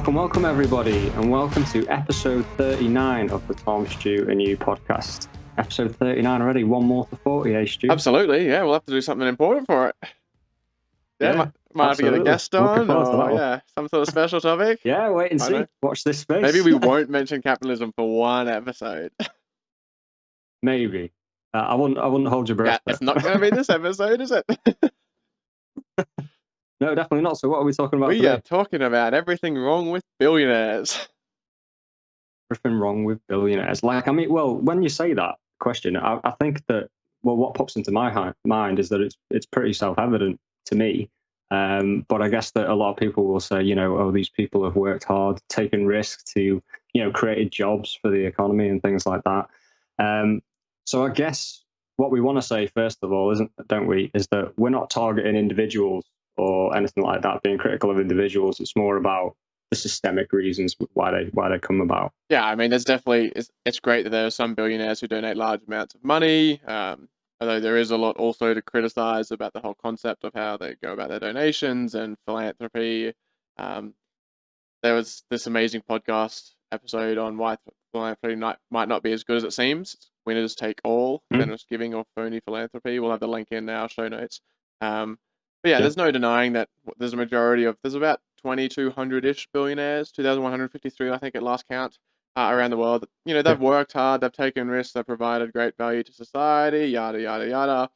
Welcome everybody, and welcome to episode 39 of the Tom, Stu and You podcast. Episode 39 already, one more to 40, eh, Stu? Absolutely, yeah. We'll have to do something important for it. Might have to get a guest on, or some sort of special topic. Yeah, wait and see. Watch this space. Maybe we won't mention capitalism for one episode. Maybe. I wouldn't hold your breath. Yeah, it's not going to be this episode, is it? No, definitely not. So what are we talking about today? We are talking about everything wrong with billionaires. Everything wrong with billionaires. When you say that question, I think that, what pops into my mind is that it's pretty self-evident to me. But I guess that a lot of people will say, these people have worked hard, taken risks to, created jobs for the economy and things like that. So I guess what we want to say, first of all, is that we're not targeting individuals or anything like that, being critical of individuals. It's more about the systemic reasons why they come about. Yeah, I mean, there's definitely, it's great that there are some billionaires who donate large amounts of money, although there is a lot also to criticize about the whole concept of how they go about their donations and philanthropy. There was this amazing podcast episode on why philanthropy might not be as good as it seems. Winners take all, generous giving, or phony philanthropy. We'll have the link in our show notes. But yeah, there's no denying that there's about 2,200-ish billionaires, 2,153, I think, at last count, around the world. They've worked hard, they've taken risks, they've provided great value to society, yada, yada, yada.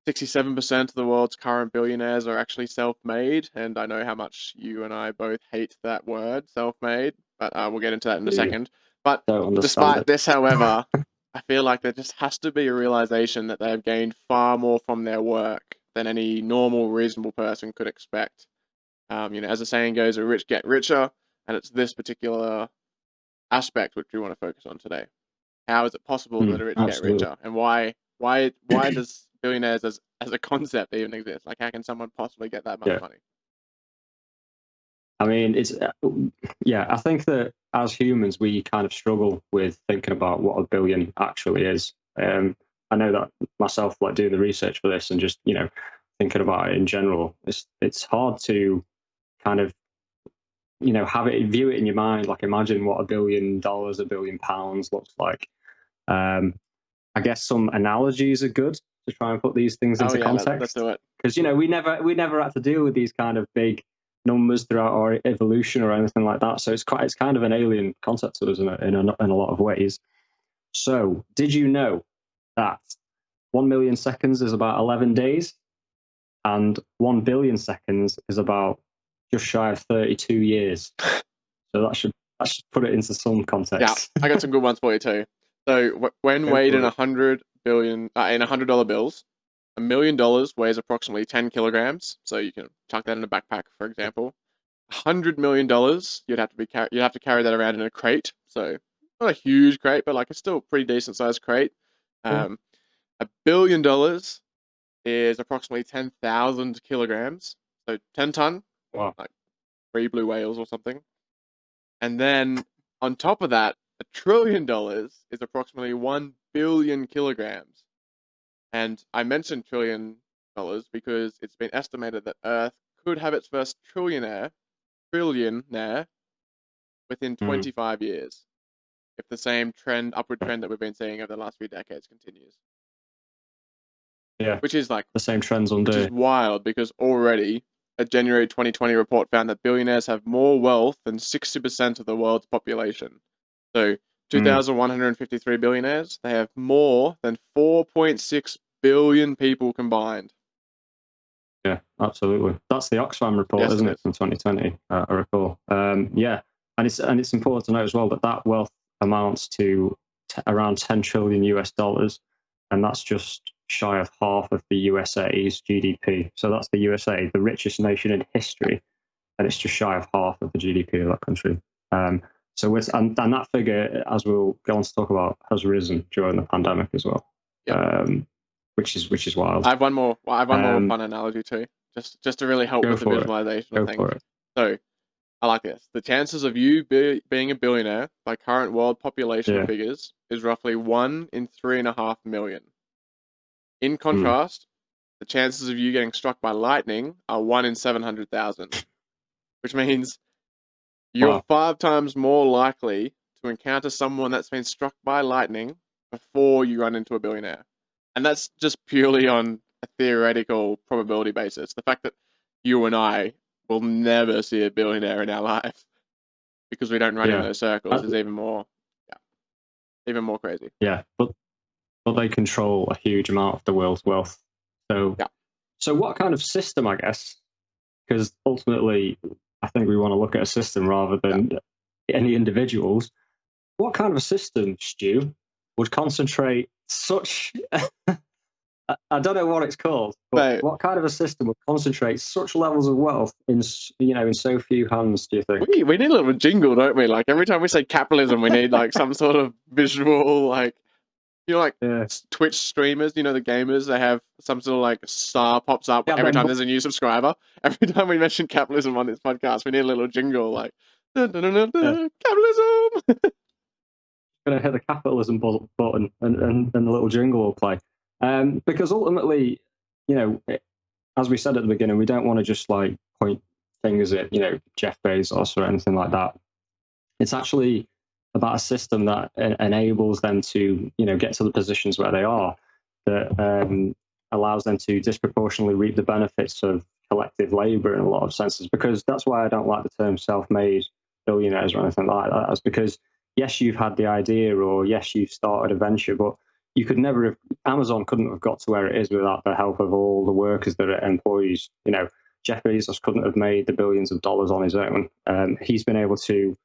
67% of the world's current billionaires are actually self-made, and I know how much you and I both hate that word, self-made, but we'll get into that in a second. But despite this, however, I feel like there just has to be a realization that they have gained far more from their work than any normal, reasonable person could expect. As the saying goes, the rich get richer, and it's this particular aspect which we want to focus on today. How is it possible that the rich get richer, and why does billionaires as a concept even exist? Like, how can someone possibly get that much money? I mean, I think that as humans, we kind of struggle with thinking about what a billion actually is. I know that myself, like doing the research for this and just, thinking about it in general, it's hard to kind of, view it in your mind, like imagine what $1 billion, £1 billion looks like. I guess some analogies are good to try and put these things into context. Let's do it. Because, we never had to deal with these kind of big numbers throughout our evolution or anything like that. So it's kind of an alien concept to us in a lot of ways. So did you know that 1 million seconds is about 11 days and 1 billion seconds is about just shy of 32 years? So that should put it into some context. Yeah, I got some good ones for you too. So when weighed in $100 bills, $1 million weighs approximately 10 kilograms. So you can chuck that in a backpack, for example. $100 million, you'd have to carry that around in a crate. So not a huge crate, but like a still pretty decent sized crate. $1 billion is approximately 10,000 kilograms. So 10 ton, like 3 blue whales or something. And then on top of that, $1 trillion is approximately 1 billion kilograms. And I mentioned $1 trillion because it's been estimated that Earth could have its first trillionaire within 25 years, if the same upward trend that we've been seeing over the last few decades continues. Yeah, which is like the same trends on which is wild, because already a January 2020 report found that billionaires have more wealth than 60% of the world's population. So 2,153 billionaires, they have more than 4.6 billion people combined. Yeah, absolutely. That's the Oxfam report, isn't it, from 2020? I recall. And it's important to note as well that wealth amounts to around $10 trillion US, and that's just shy of half of the USA's GDP. So that's the USA, the richest nation in history, and it's just shy of half of the GDP of that country. And that figure, as we'll go on to talk about, has risen during the pandemic as well. Yep. Which is wild. I have one more fun analogy too, just to really help with the visualization of things. So I like this. The chances of you being a billionaire by current world population figures is roughly 1 in 3.5 million. In contrast, the chances of you getting struck by lightning are 1 in 700,000, which means you're Wow. 5 times more likely to encounter someone that's been struck by lightning before you run into a billionaire. And that's just purely on a theoretical probability basis. The fact that you and I will never see a billionaire in our life because we don't run in Yeah. those circles Uh, is even more crazy. yeah. But they control a huge amount of the world's wealth. So Yeah. so what kind of system, I guess? Because ultimately, I think we want to look at a system rather Yeah. than any individuals. What kind of a system, Stu, would concentrate such I don't know what it's called, but Mate, what kind of a system would concentrate such levels of wealth in in so few hands? Do you think? we need a little jingle, don't we? Like every time we say capitalism, we need like some sort of visual, like like Yeah, Twitch streamers, the gamers, they have some sort of like star pops up yeah. every Then time there's a new subscriber. Every time we mention capitalism on this podcast, we need a little jingle like dun, dun, dun, dun, yeah, dun, capitalism. going to hit the capitalism button, and the little jingle will play. Because ultimately, you know, as we said at the beginning, we don't want to just like point fingers at Jeff Bezos or anything like that. It's actually about a system that enables them to get to the positions where they are, that allows them to disproportionately reap the benefits of collective labor in a lot of senses. Because that's why I don't like the term self-made billionaires or anything like that. That's because yes, you've had the idea, or yes, you've started a venture, but you could never have, Amazon couldn't have got to where it is without the help of all the workers that are employees. Jeff Bezos couldn't have made the billions of dollars on his own. He's been able to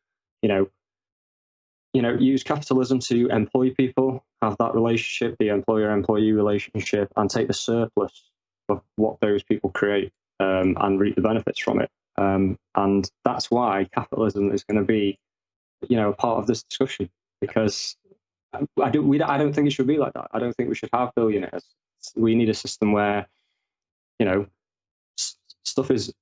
you know, use capitalism to employ people, have that relationship, the employer-employee relationship, and take the surplus of what those people create and reap the benefits from it. And that's why capitalism is going to be, a part of this discussion, because I don't think it should be like that. I don't think we should have billionaires. We need a system where, you know, stuff is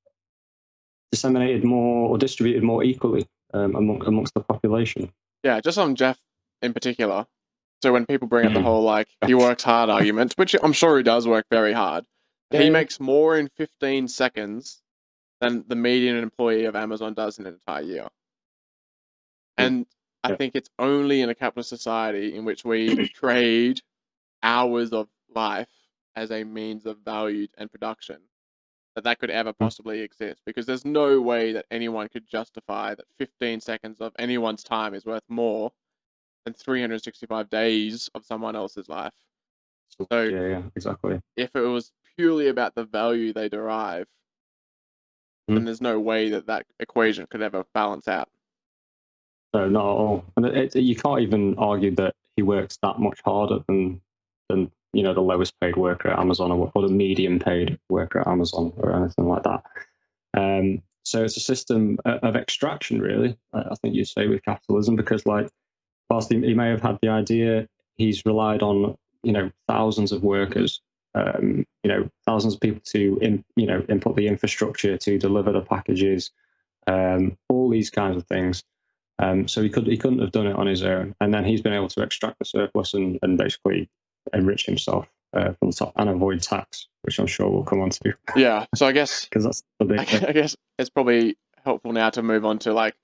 disseminated more or distributed more equally amongst the population. Yeah, just on Jeff in particular. So when people bring up the Mm. whole like he works hard argument, which I'm sure he does work very hard, he Yeah, makes more in 15 seconds than the median employee of Amazon does in an entire year. yeah, And I yeah. think it's only in a capitalist society in which we trade hours of life as a means of value and production that could ever Mm. possibly exist, because there's no way that anyone could justify that 15 seconds of anyone's time is worth more than 365 days of someone else's life. So Yeah, exactly. if it was purely about the value they derive, then Mm. there's no way that equation could ever balance out. No, not at all. And you can't even argue that he works that much harder than the lowest paid worker at Amazon, or the medium paid worker at Amazon, or anything like that. So it's a system of extraction, really. I think you'd say, with capitalism, because like whilst he may have had the idea, he's relied on thousands of workers, thousands of people to input the infrastructure to deliver the packages, all these kinds of things. So he couldn't have done it on his own, and then he's been able to extract the surplus and basically enrich himself from the top and avoid tax, which I'm sure we'll come on to. Yeah, so I guess Because that's the big thing. I guess it's probably helpful now to move on to like,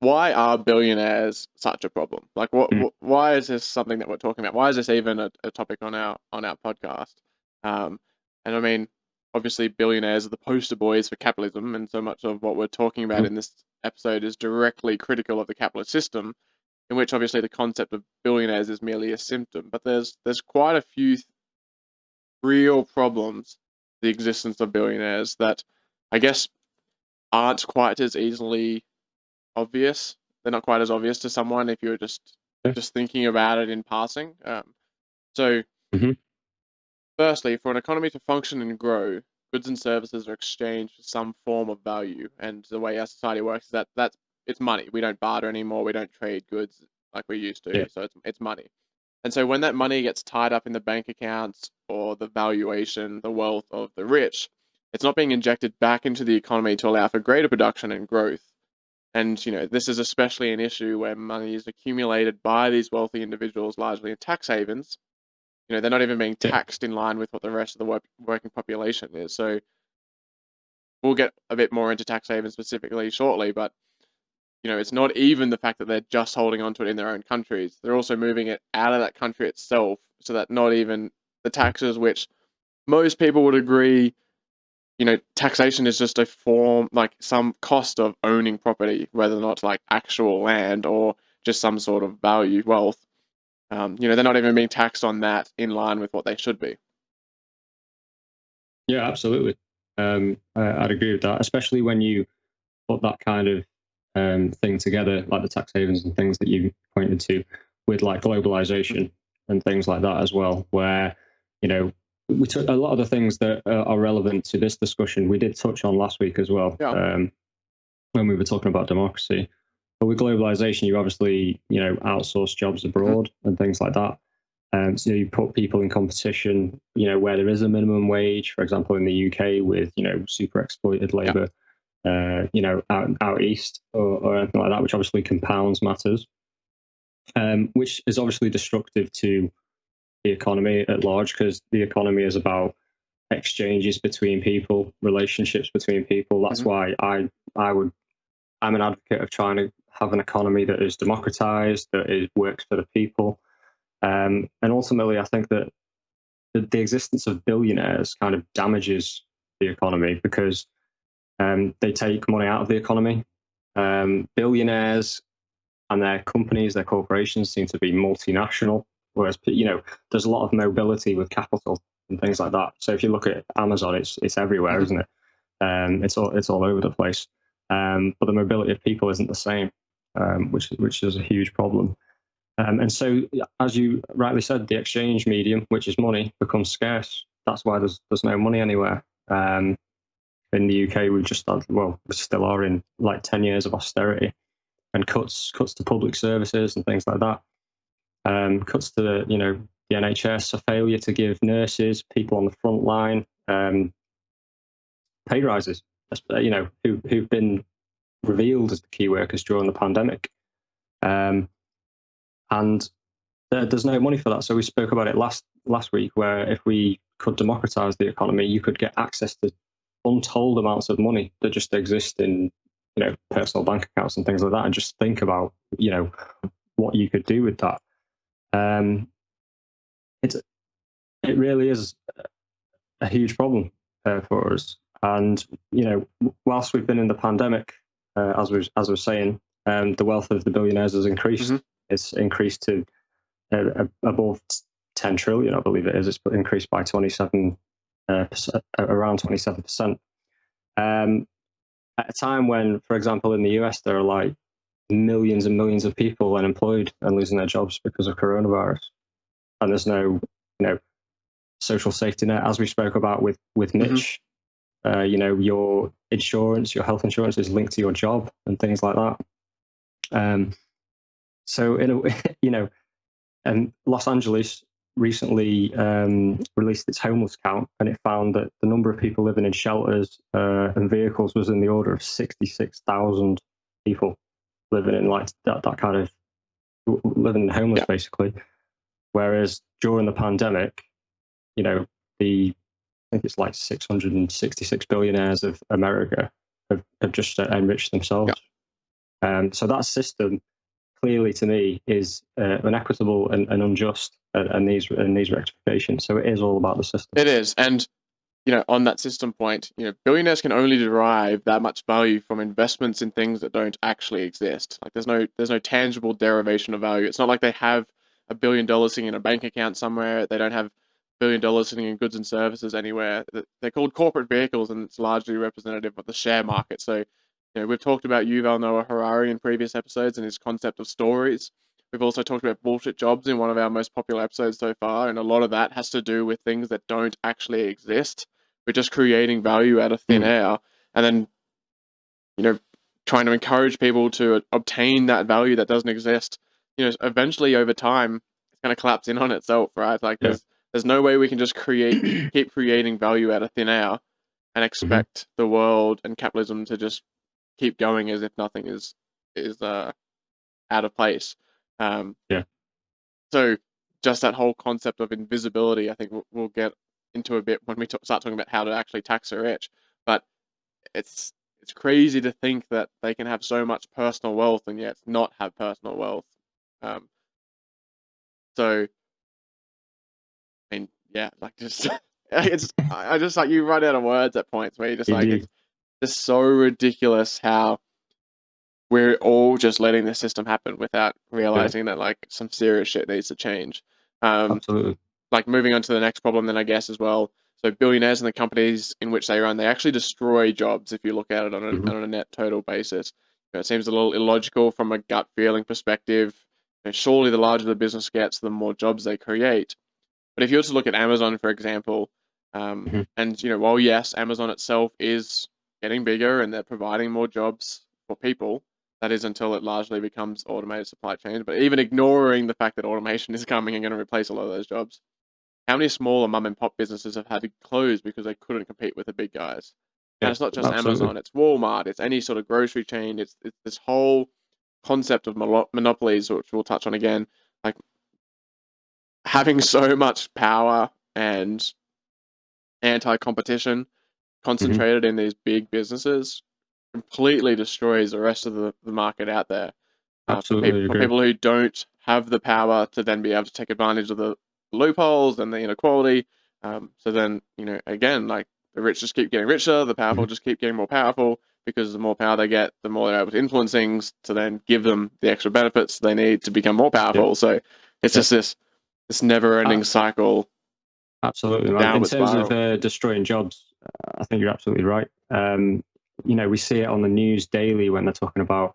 why are billionaires such a problem? Like, why is this something that we're talking about? Why is this even a topic on our podcast? And I mean, obviously, billionaires are the poster boys for capitalism, and so much of what we're talking about in this episode is directly critical of the capitalist system, in which obviously the concept of billionaires is merely a symptom. But there's quite a few real problems the existence of billionaires that I guess aren't quite as easily obvious. They're not quite as obvious to someone if you're just thinking about it in passing. So, Mm-hmm. firstly, for an economy to function and grow, goods and services are exchanged for some form of value. And the way our society works is that's it's money. We don't barter anymore. We don't trade goods like we used Yeah. to. So it's money. And so when that money gets tied up in the bank accounts or the valuation, the wealth of the rich, it's not being injected back into the economy to allow for greater production and growth. And this is especially an issue where money is accumulated by these wealthy individuals largely in tax havens. They're not even being Yeah. taxed in line with what the rest of the working population is. So we'll get a bit more into tax havens specifically shortly, but it's not even the fact that they're just holding on to it in their own countries. They're also moving it out of that country itself, so that not even the taxes, which most people would agree, taxation is just a form, like some cost of owning property, whether or not like actual land or just some sort of value, wealth. They're not even being taxed on that in line with what they should be. Yeah, absolutely. I'd agree with that, especially when you put that kind of thing together, like the tax havens and things that you pointed to, with like globalization and things like that as well, where, we took a lot of the things that are relevant to this discussion, we did touch on last week as well, Yeah. when we were talking about democracy. But with globalization, you obviously, outsource jobs abroad and things like that. So you put people in competition, where there is a minimum wage, for example, in the UK with, super exploited labor, out east or anything like that, which obviously compounds matters, which is obviously destructive to the economy at large, because the economy is about exchanges between people, relationships between people. That's why I'm an advocate of trying to have an economy that is democratized, works for the people. And ultimately, I think that the existence of billionaires kind of damages the economy, because they take money out of the economy. Billionaires and their companies, their corporations seem to be multinational, whereas there's a lot of mobility with capital and things like that. So if you look at Amazon, it's everywhere, isn't it? It's all over the place. But the mobility of people isn't the same, which is a huge problem. And so, as you rightly said, the exchange medium, which is money, becomes scarce. That's why there's no money anywhere. In the UK, we've just had, well, we still are in like 10 years of austerity and cuts to public services and things like that. Cuts to the NHS, a failure to give nurses, people on the front line, pay rises. Who've been revealed as the key workers during the pandemic. And there's no money for that. So we spoke about it last week, where if we could democratize the economy, you could get access to untold amounts of money that just exist in personal bank accounts and things like that, and just think about what you could do with that. It really is a huge problem for us. And whilst we've been in the pandemic, as we're saying, the wealth of the billionaires has increased. It's increased to above 10 trillion, I believe it is. It's increased by 27%, around 27%. At a time when, for example, in the US, there are like millions and millions of people unemployed and losing their jobs because of coronavirus, and there's no, social safety net, as we spoke about with Mitch. Your insurance, your health insurance, is linked to your job and things like that. So in a, and Los Angeles recently released its homeless count, and it found that the number of people living in shelters and vehicles was in the order of 66,000 people living in like that kind of living in homeless, basically. Whereas during the pandemic, I think it's like 666 billionaires of America have just enriched themselves. So that system, clearly to me, is inequitable and unjust, and needs rectification. So it is all about the system. It is. And on that system point, billionaires can only derive that much value from investments in things that don't actually exist. Like there's no tangible derivation of value. It's not like they have $1 billion sitting in a bank account somewhere. They don't have $1 billion sitting in goods and services anywhere. They're called corporate vehicles, and it's largely representative of the share market. So, we've talked about Yuval Noah Harari in previous episodes and his concept of stories. We've also talked about bullshit jobs in one of our most popular episodes so far, and a lot of that has to do with things that don't actually exist. We're just creating value out of thin air, and then, trying to encourage people to obtain that value that doesn't exist. Eventually over time, it's going to collapse in on itself, right? Like there's no way we can just keep creating value out of thin air and expect the world and capitalism to just keep going as if nothing is out of place. So just that whole concept of invisibility, I think we'll get into a bit when we start talking about how to actually tax the rich. But it's it's crazy to think that they can have so much personal wealth and yet not have personal wealth. So, I mean, yeah, like just I just like, you run out of words at points where you're just You like, do. it's just so ridiculous how we're all just letting the system happen without realizing that like some serious shit needs to change. Absolutely. Like moving on to the next problem then, I guess, as well. So billionaires and the companies in which they run, they actually destroy jobs if you look at it on a net total basis. It seems a little illogical from a gut feeling perspective. Surely the larger the business gets, the more jobs they create. But if you were to look at Amazon, for example, and while yes, Amazon itself is getting bigger and they're providing more jobs for people, that is until it largely becomes automated supply chains. But even ignoring the fact that automation is coming and going to replace a lot of those jobs, how many smaller mum and pop businesses have had to close because they couldn't compete with the big guys? And it's not just Absolutely. Amazon, it's Walmart, it's any sort of grocery chain, it's this whole concept of monopolies, which we'll touch on again, like having so much power and anti-competition concentrated in these big businesses completely destroys the rest of the market out there. Absolutely For agree. people who don't have the power to then be able to take advantage of the loopholes and the inequality. So then, again, like the rich just keep getting richer, the powerful just keep getting more powerful, because the more power they get, the more they're able to influence things to then give them the extra benefits they need to become more powerful. So it's just this never-ending cycle. Absolutely, man. In Downward terms of spiral. destroying jobs, I think you're absolutely right. We see it on the news daily when they're talking about,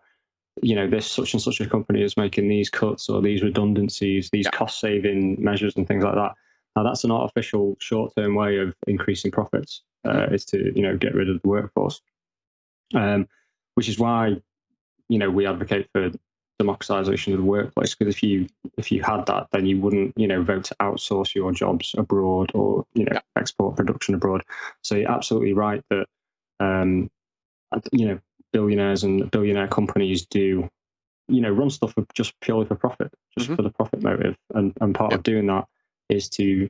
this such and such a company is making these cuts or these redundancies, these cost-saving measures and things like that. Now, that's an artificial short-term way of increasing profits, is to, get rid of the workforce, which is why, we advocate for democratization of the workplace, because if you had that, then you wouldn't vote to outsource your jobs abroad or export production abroad. So you're absolutely right that billionaires and billionaire companies do run stuff just purely for profit, just for the profit motive, and part of doing that is to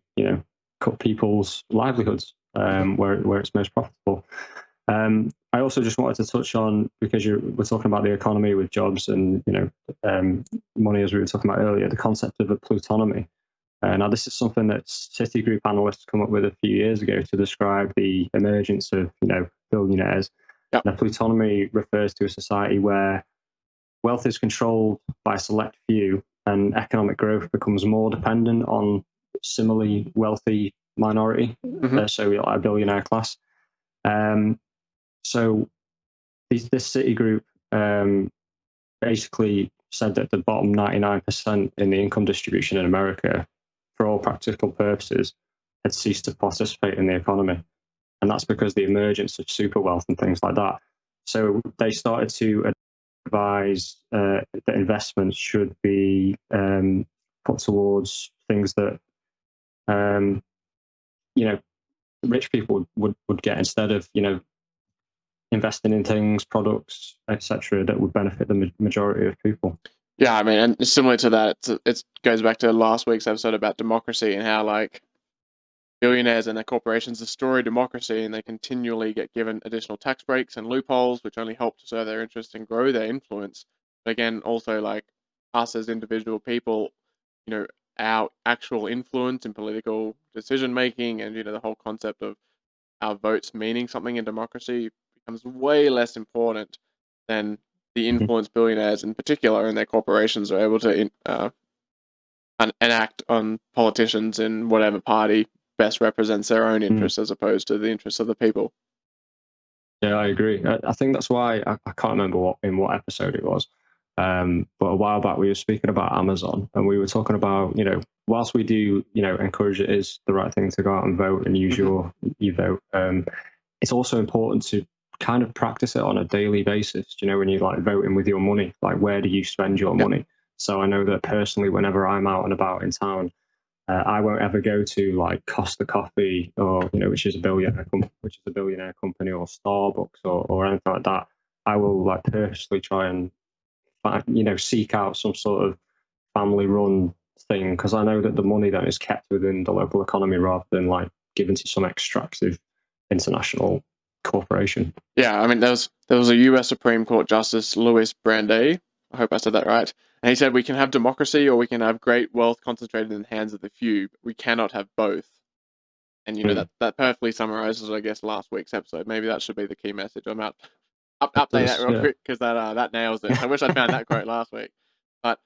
cut people's livelihoods where it's most profitable. I also just wanted to touch on, because we're talking about the economy with jobs and money, as we were talking about earlier, the concept of a plutonomy. Now, this is something that Citigroup analysts come up with a few years ago to describe the emergence of billionaires. Yep. Now, plutonomy refers to a society where wealth is controlled by a select few, and economic growth becomes more dependent on similarly wealthy minority, so like a billionaire class. So this Citigroup basically said that the bottom 99% in the income distribution in America, for all practical purposes, had ceased to participate in the economy. And that's because the emergence of super wealth and things like that. So they started to advise that investments should be put towards things that rich people would get, instead of investing in things, products, etc., that would benefit the majority of people. Yeah, I mean, and similar to that, it goes back to last week's episode about democracy and how like billionaires and their corporations destroy democracy, and they continually get given additional tax breaks and loopholes, which only help to serve their interest and grow their influence. But again, also like us as individual people, our actual influence in political decision making, and the whole concept of our votes meaning something in democracy becomes way less important than the influence billionaires in particular and their corporations are able to enact on politicians in whatever party best represents their own interests as opposed to the interests of the people. Yeah, I agree. I think that's why I can't remember what episode it was, but a while back we were speaking about Amazon, and we were talking about whilst we do encourage it is the right thing to go out and vote and use your vote, it's also important to kind of practice it on a daily basis. When you're like voting with your money, like where do you spend your money? So I know that personally, whenever I'm out and about in town, I won't ever go to like Costa Coffee or which is a billionaire company, or Starbucks or anything like that. I will like purposely try and seek out some sort of family run thing, because I know that the money then is kept within the local economy rather than like given to some extractive international corporation. Yeah, I mean, there's there was a US Supreme Court Justice, Louis Brandeis, I hope I said that right, and he said we can have democracy or we can have great wealth concentrated in the hands of the few, but we cannot have both. And that perfectly summarizes, I guess, last week's episode. Maybe that should be the key message. I'm out. Update that real quick because that nails it. I wish I'd found that quote last week, but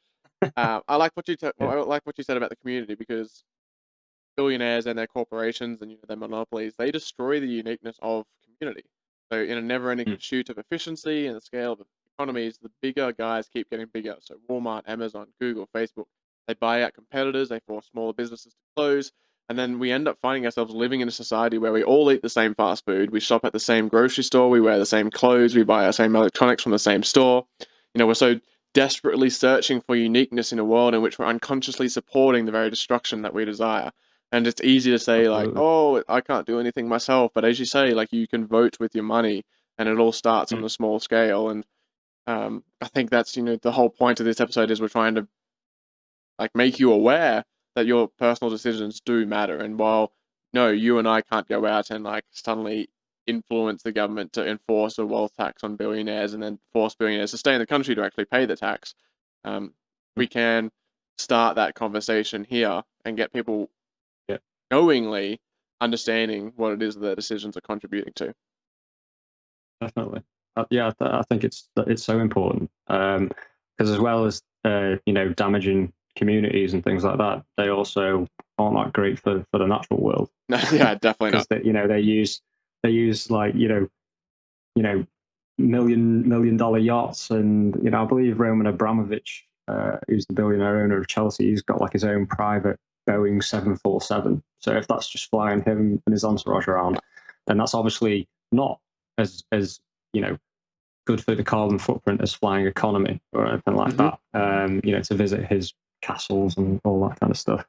I like what you said about the community, because billionaires and their corporations and their monopolies, they destroy the uniqueness of community. So in a never-ending pursuit of efficiency and the scale of economies, the bigger guys keep getting bigger. So Walmart, Amazon, Google, Facebook, they buy out competitors, they force smaller businesses to close, and then we end up finding ourselves living in a society where we all eat the same fast food, we shop at the same grocery store, we wear the same clothes, we buy our same electronics from the same store. We're so desperately searching for uniqueness in a world in which we're unconsciously supporting the very destruction that we desire. And it's easy to say, like, oh, I can't do anything myself. But as you say, like, you can vote with your money, and it all starts on a small scale. And I think that's, the whole point of this episode is we're trying to, like, make you aware that your personal decisions do matter. And while, no, you and I can't go out and, like, suddenly influence the government to enforce a wealth tax on billionaires and then force billionaires to stay in the country to actually pay the tax, we can start that conversation here and get people knowingly understanding what it is that their decisions are contributing to. Definitely. I think it's so important, because as well as damaging communities and things like that, they also aren't that great for the natural world. Yeah, definitely not. Because they use like million dollar yachts, and I believe Roman Abramovich, who's the billionaire owner of Chelsea, he's got like his own private Boeing 747. So if that's just flying him and his entourage around, then that's obviously not as good for the carbon footprint as flying economy or anything like that. To visit his castles and all that kind of stuff.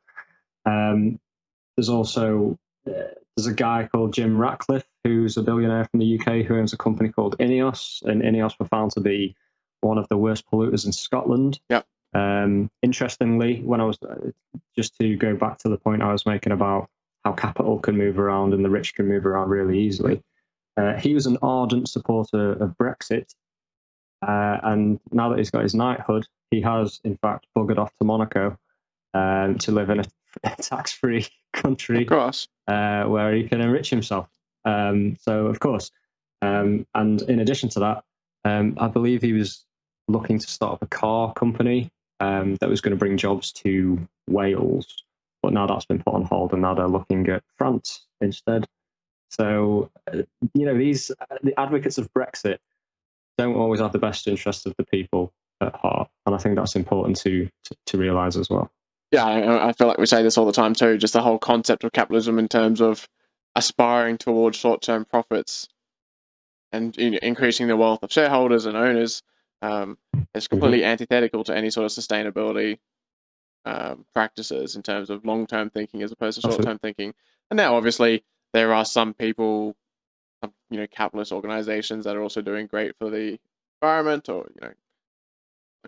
There's also there's a guy called Jim Ratcliffe, who's a billionaire from the UK, who owns a company called Ineos, and Ineos were found to be one of the worst polluters in Scotland. Yep. Interestingly, when I was just to go back to the point I was making about how capital can move around and the rich can move around really easily, he was an ardent supporter of Brexit, and now that he's got his knighthood, he has in fact buggered off to Monaco to live in a tax-free country, of course, where he can enrich himself. So of course, and in addition to that, I believe he was looking to start up a car company that was going to bring jobs to Wales, but now that's been put on hold, and now they're looking at France instead. So the advocates of Brexit don't always have the best interests of the people at heart, and I think that's important to realise as well. Yeah, I feel like we say this all the time too, just the whole concept of capitalism in terms of aspiring towards short-term profits and increasing the wealth of shareholders and owners is completely antithetical to any sort of sustainability practices in terms of long-term thinking as opposed to short-term thinking. And now, obviously, there are some people, capitalist organizations that are also doing great for the environment, or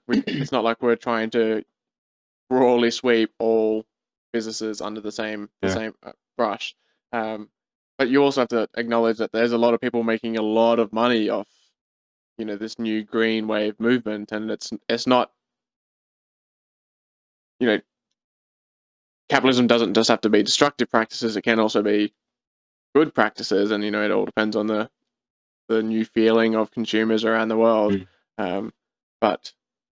it's not like we're trying to broadly sweep all businesses under the same brush. But you also have to acknowledge that there's a lot of people making a lot of money off, this new green wave movement, and it's not, capitalism doesn't just have to be destructive practices; it can also be good practices, and it all depends on the new feeling of consumers around the world. But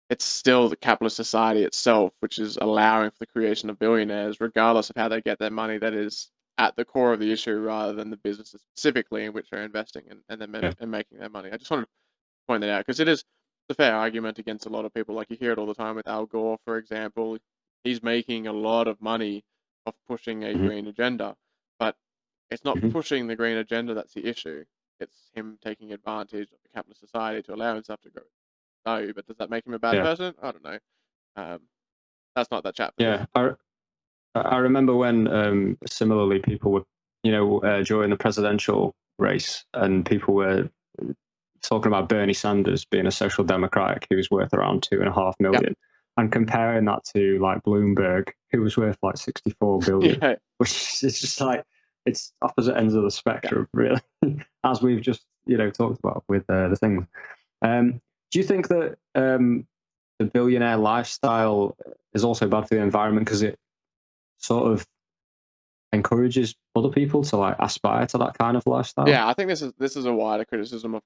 it's still the capitalist society itself which is allowing for the creation of billionaires, regardless of how they get their money, that is at the core of the issue, rather than the businesses specifically in which they're investing and making their money. I just wanted to point that out because it is a fair argument against a lot of people. Like, you hear it all the time with Al Gore, for example. He's making a lot of money off pushing a green agenda, but it's not pushing the green agenda that's the issue. It's him taking advantage of the capitalist society to allow himself to grow. No, but does that make him a bad person? I don't know. That's not that chat. I remember when similarly people were, during the presidential race, and people were talking about Bernie Sanders being a social democrat who was worth around $2.5 million, and comparing that to like Bloomberg, who was worth like 64 billion, which is just like, it's opposite ends of the spectrum, really, as we've just talked about with the things. Do you think that the billionaire lifestyle is also bad for the environment because it sort of encourages other people to like aspire to that kind of lifestyle? Yeah, I think this is a wider criticism of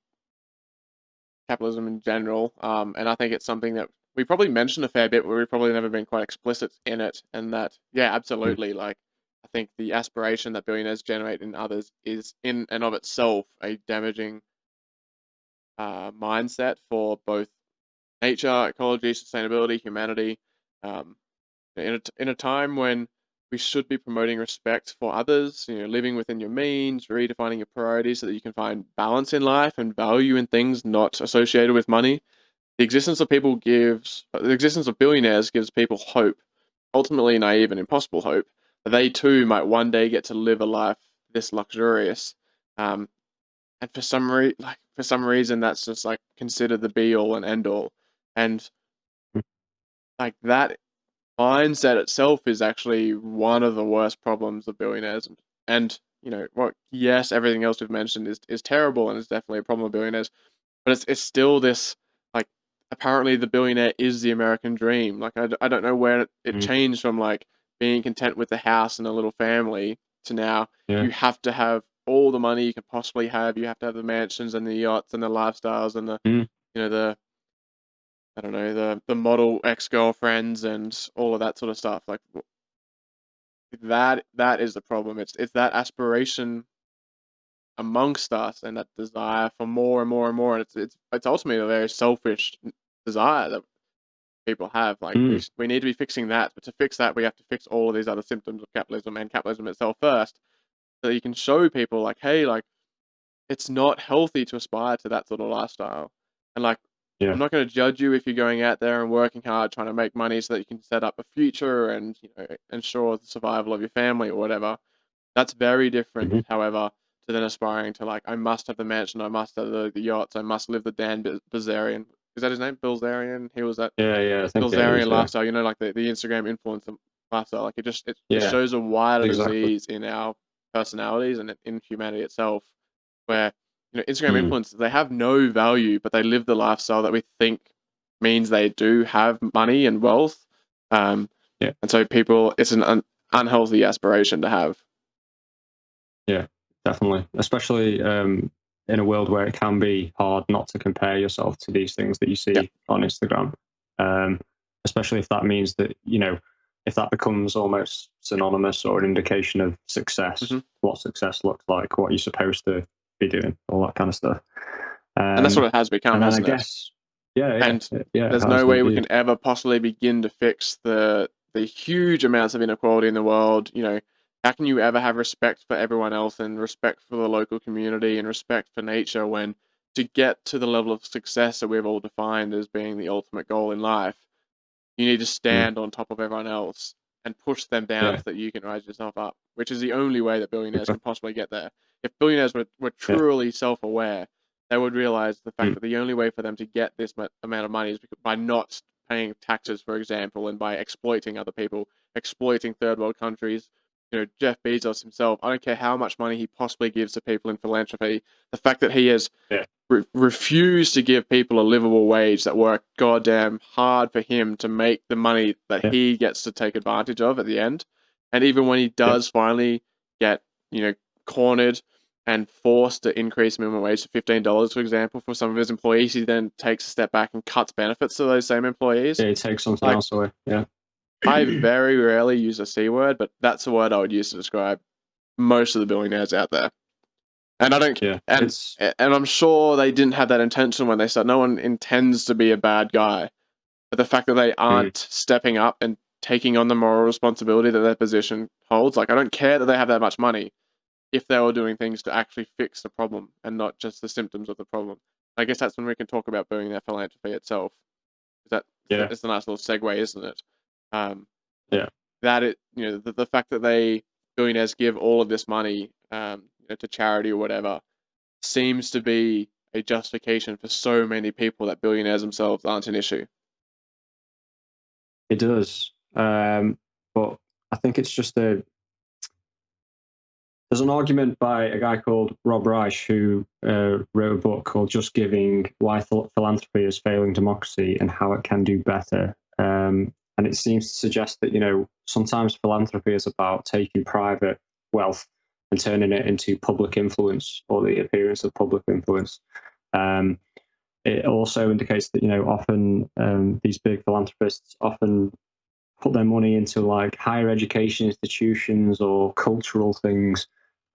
capitalism in general, and I think it's something that we probably mentioned a fair bit, where we've probably never been quite explicit in it, and that, yeah, Mm, absolutely, like, I think the aspiration that billionaires generate in others is in and of itself a damaging mindset for both nature, ecology, sustainability, humanity. Um, in a time when we should be promoting respect for others, living within your means, redefining your priorities so that you can find balance in life and value in things not associated with money. The existence of billionaires gives people hope, ultimately naive and impossible hope, that they too might one day get to live a life this luxurious. Um, and for some reason, that's just like considered the be all and end all. And mm, like that mindset itself is actually one of the worst problems of billionaires. And yes, everything else we've mentioned is terrible and is definitely a problem of billionaires, but it's still this, like, apparently the billionaire is the American dream. Like, I don't know where it mm, changed from like being content with the house and a little family to now yeah. you have to have all the money you can possibly have. You have to have the mansions and the yachts and the lifestyles and the Mm, you know the I don't know, the model ex-girlfriends and all of that sort of stuff. Like, that is the problem. It's that aspiration amongst us and that desire for more and more and more. And it's ultimately a very selfish desire that people have. Like, mm, we need to be fixing that, but to fix that, we have to fix all of these other symptoms of capitalism and capitalism itself first, so that you can show people like, hey, like, it's not healthy to aspire to that sort of lifestyle. And like, I'm yeah. not going to judge you if you're going out there and working hard, trying to make money so that you can set up a future and ensure the survival of your family or whatever. That's very different, Hmm. however, to then aspiring to like, I must have the mansion, I must have the yachts, I must live the Dan Bilzerian. Is that his name? Bilzerian? He was that Yeah, yeah. I think it is. Bilzerian Yeah, lifestyle. Like the Instagram influencer lifestyle. Like, it yeah. shows a wider Exactly. disease in our personalities and in humanity itself, where Instagram Mm, influencers, they have no value, but they live the lifestyle that we think means they do have money and wealth. Um, yeah, and so people, it's an unhealthy aspiration to have. yeah. Definitely. Especially in a world where it can be hard not to compare yourself to these things that you Yeah. see on Instagram. Um, Especially if that means that if that becomes almost synonymous or an indication of success, Hmm. what success looks like, what you're supposed to be doing, all that kind of stuff. And that's what Um, it has become, and then I hasn't it? guess, yeah, yeah, And yeah, it there's has no way we indeed. can ever possibly begin to fix the huge amounts of inequality in the world. How can you ever have respect for everyone else and respect for the local community and respect for nature when, to get to the level of success that we've all defined as being the ultimate goal in life, you need to Mm, stand on top of everyone else and push them down yeah, so that you can rise yourself up, which is the only way that billionaires can exactly. possibly get there. If billionaires were Yeah. truly self aware, they would realize the fact Mm, that the only way for them to get this amount of money is by not paying taxes, for example, and by exploiting other people, exploiting third world countries. Jeff Bezos himself, I don't care how much money he possibly gives to people in philanthropy, the fact that he has yeah, refuse to give people a livable wage that work goddamn hard for him to make the money that yeah, he gets to take advantage of at the end. And even when he yeah, does finally get, cornered and forced to increase minimum wage to $15, for example, for some of his employees, he then takes a step back and cuts benefits to those same employees. yeah. You take something Like, else away. Yeah, I very rarely use a C word, but that's the word I would use to describe most of the billionaires out there. And I don't, yeah. and It's and I'm sure they didn't have that intention when they said no one intends to be a bad guy. But the fact that they mm, aren't stepping up and taking on the moral responsibility that their position holds, like, I don't care that they have that much money if they were doing things to actually fix the problem and not just the symptoms of the problem. I guess that's when we can talk about billionaire philanthropy itself. That yeah, it's a nice little segue, isn't it? Um, yeah. that it the fact that billionaires give all of this money to charity or whatever seems to be a justification for so many people that billionaires themselves aren't an issue. It does. But I think it's just There's an argument by a guy called Rob Reich who wrote a book called Just Giving: Why Philanthropy is Failing Democracy and How It Can Do Better. And it seems to suggest that, sometimes philanthropy is about taking private wealth and turning it into public influence or the appearance of public influence. It also indicates that, often these big philanthropists often put their money into like higher education institutions or cultural things,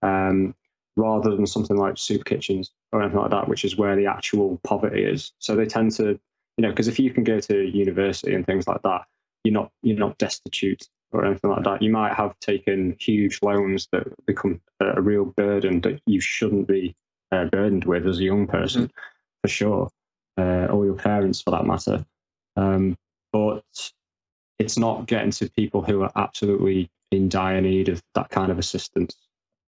rather than something like soup kitchens or anything like that, which is where the actual poverty is. So they tend to, because if you can go to university and things like that, you're not destitute or anything like that. You might have taken huge loans that become a real burden that you shouldn't be burdened with as a young person, for sure, or your parents for that matter. But it's not getting to people who are absolutely in dire need of that kind of assistance.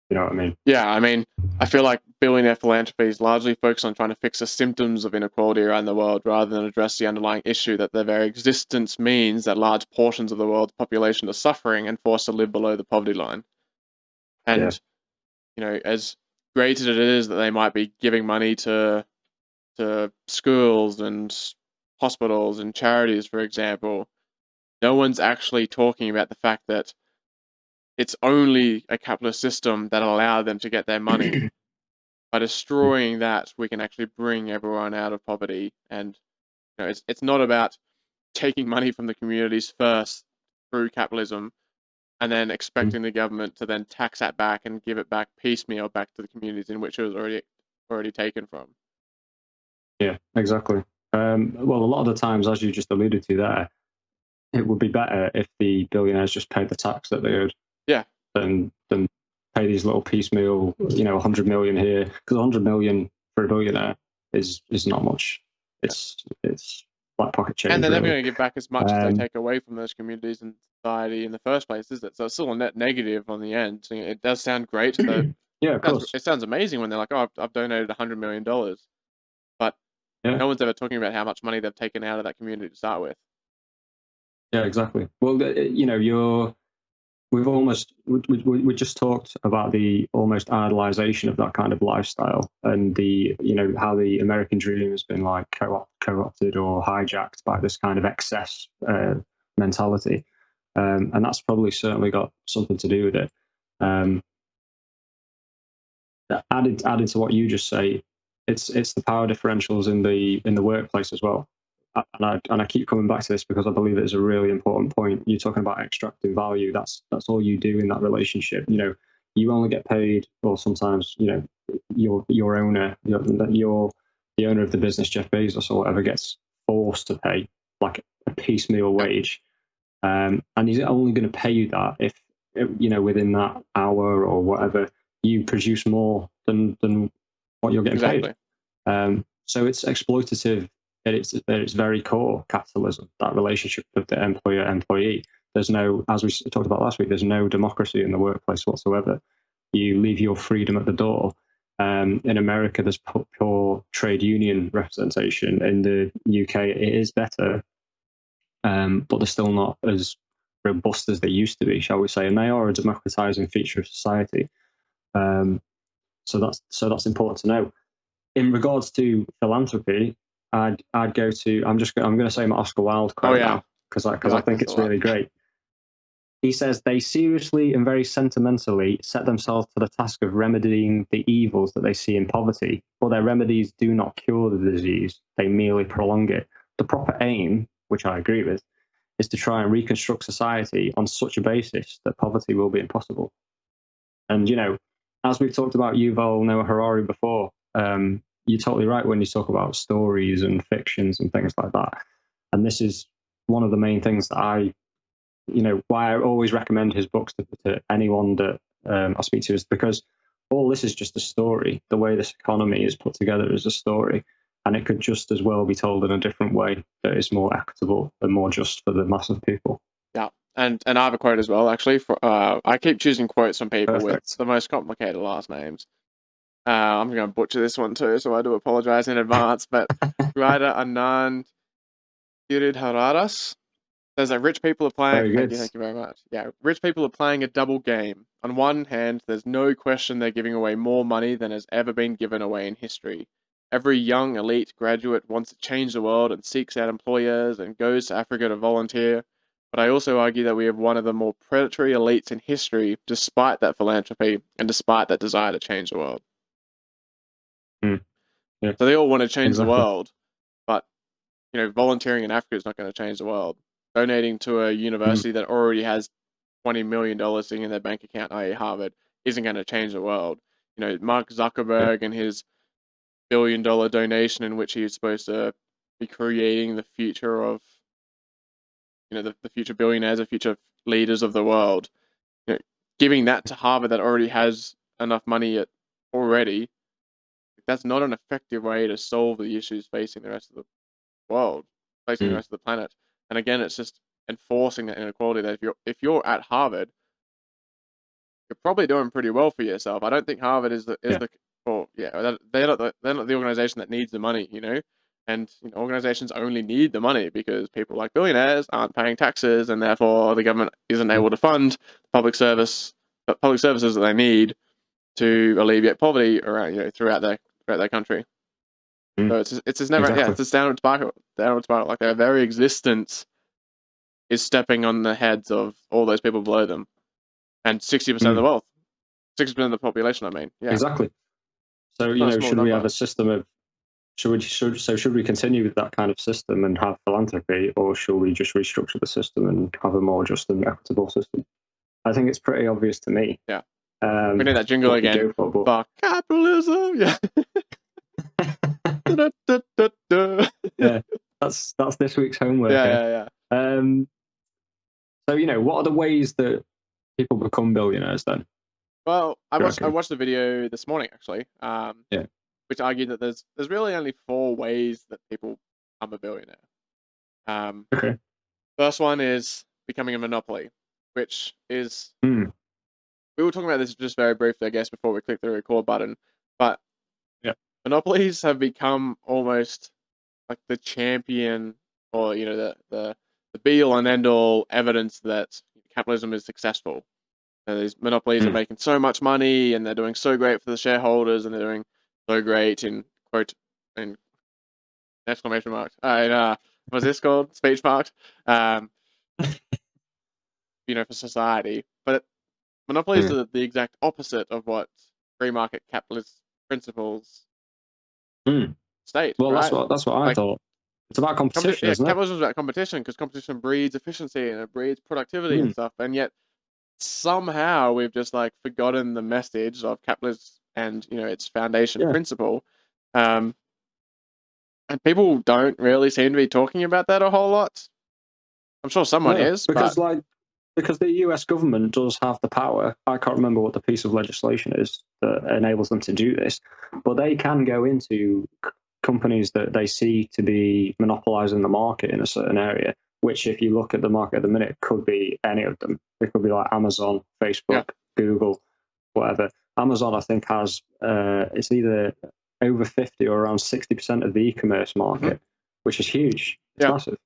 You know what I mean? Yeah, I mean, I feel like billionaire philanthropy is largely focused on trying to fix the symptoms of inequality around the world rather than address the underlying issue that their very existence means that large portions of the world's population are suffering and forced to live below the poverty line. And, as great as it is that they might be giving money to schools and hospitals and charities, for example, no one's actually talking about the fact that it's only a capitalist system that allowed them to get their money. By destroying that, we can actually bring everyone out of poverty. And it's not about taking money from the communities first through capitalism and then expecting the government to then tax that back and give it back piecemeal back to the communities in which it was already taken from. Yeah, exactly. Well, a lot of the times, as you just alluded to there, it would be better if the billionaires just paid the tax that they owed. Yeah. Than pay these little piecemeal, 100 million here, because 100 million for a billionaire is not much. It's like pocket change. And they're never really. going to give back as much as they take away from those communities and society in the first place, is it? So it's still a net negative on the end. So it does sound great. Yeah, of course. It sounds amazing when they're like, "Oh, I've donated $100 million," but no one's ever talking about how much money they've taken out of that community to start with. Yeah, exactly. Well, we just talked about the almost idolization of that kind of lifestyle, and the how the American dream has been like co-opted or hijacked by this kind of excess mentality, and that's probably certainly got something to do with it. Added to what you just say, it's the power differentials in the workplace as well. And I keep coming back to this because I believe it is a really important point. You're talking about extracting value. That's all you do in that relationship. You only get paid, or sometimes your owner, the owner of the business, Jeff Bezos or whatever, gets forced to pay like a piecemeal wage, and he's only going to pay you that if within that hour or whatever you produce more than what you're getting paid. So it's exploitative at its very core, capitalism, that relationship of the employer-employee. There's no, as we talked about last week, there's no democracy in the workplace whatsoever. You leave your freedom at the door. In America, there's pure trade union representation. In the UK, it is better, but they're still not as robust as they used to be, shall we say, and they are a democratizing feature of society. So that's important to know. In regards to philanthropy, I'd go to I'm going to say my Oscar Wilde quote now because I think it's really great. He says, "They seriously and very sentimentally set themselves to the task of remedying the evils that they see in poverty, but their remedies do not cure the disease, they merely prolong it. The proper aim," which I agree with, "is to try and reconstruct society on such a basis that poverty will be impossible." And, as we've talked about Yuval Noah Harari before, you're totally right when you talk about stories and fictions and things like that. And this is one of the main things that why I always recommend his books to anyone that I speak to, is because all this is just a story. The way this economy is put together is a story, and it could just as well be told in a different way that is more equitable and more just for the mass of people. Yeah, and I have a quote as well, actually. I keep choosing quotes from people Perfect. with the most complicated last names. I'm going to butcher this one too, so I do apologize in advance. But writer Anand Giridharadas Says that rich people are playing. Very good. Thank you very much. Yeah, rich people are playing a double game. On one hand, there's no question they're giving away more money than has ever been given away in history. Every young elite graduate wants to change the world and seeks out employers and goes to Africa to volunteer. But I also argue that we have one of the more predatory elites in history, despite that philanthropy and despite that desire to change the world. Yeah, So they all want to change the exactly. world, but volunteering in Africa is not going to change the world. Donating to a university that already has $20 million sitting in their bank account, i.e. Harvard, isn't going to change the world. Mark Zuckerberg and his $1 billion donation in which he is supposed to be creating the future of, the future billionaires, the future leaders of the world. Giving that to Harvard that already has enough money already, that's not an effective way to solve the issues facing the rest of the world, facing the rest of the planet. And again, it's just enforcing that inequality that if you're at Harvard, you're probably doing pretty well for yourself. I don't think Harvard is the they're not the organization that needs the money, and organizations only need the money because people like billionaires aren't paying taxes, and therefore the government isn't able to fund public services that they need to alleviate poverty around throughout their country. So it's just never Exactly. it's this downward spiral. Like their very existence is stepping on the heads of all those people below them, and 60% of the wealth, 60% of the population. I mean, yeah, Exactly. So not a small should we number. have a system of should we continue with that kind of system and have philanthropy, or should we just restructure the system and have a more just and equitable system? I think it's pretty obvious to me. Yeah, we need that jingle what we again. go for, but Fuck capitalism. Yeah. yeah, that's this week's homework. Yeah. So what are the ways that people become billionaires then? Well, I Do you watched reckon? the video this morning actually, Yeah. which argued that there's really only 4 ways that people become a billionaire. Okay. First one is becoming a monopoly, which is we were talking about this just very briefly, I guess, before we click the record button. But Yeah. monopolies have become almost like the champion, or the be all and end all evidence that capitalism is successful. These monopolies are making so much money, and they're doing so great for the shareholders, and they're doing so great in quote in exclamation marks. What's this called? Speech marks. For society, but monopolies are the exact opposite of what free market capitalist principles state. Well, right? that's what I thought. It's about competition, isn't it? Capitalism is about competition because competition breeds efficiency and it breeds productivity and stuff. And yet somehow we've just forgotten the message of capitalism and its foundation principle. And people don't really seem to be talking about that a whole lot. I'm sure someone is, because but because the US government does have the power. I can't remember what the piece of legislation is that enables them to do this, but they can go into companies that they see to be monopolizing the market in a certain area, which if you look at the market at the minute could be any of them. It could be like Amazon, Facebook, Google, whatever. Amazon, I think, has it's either over 50 or around 60% of the e-commerce market, which is huge. It's massive.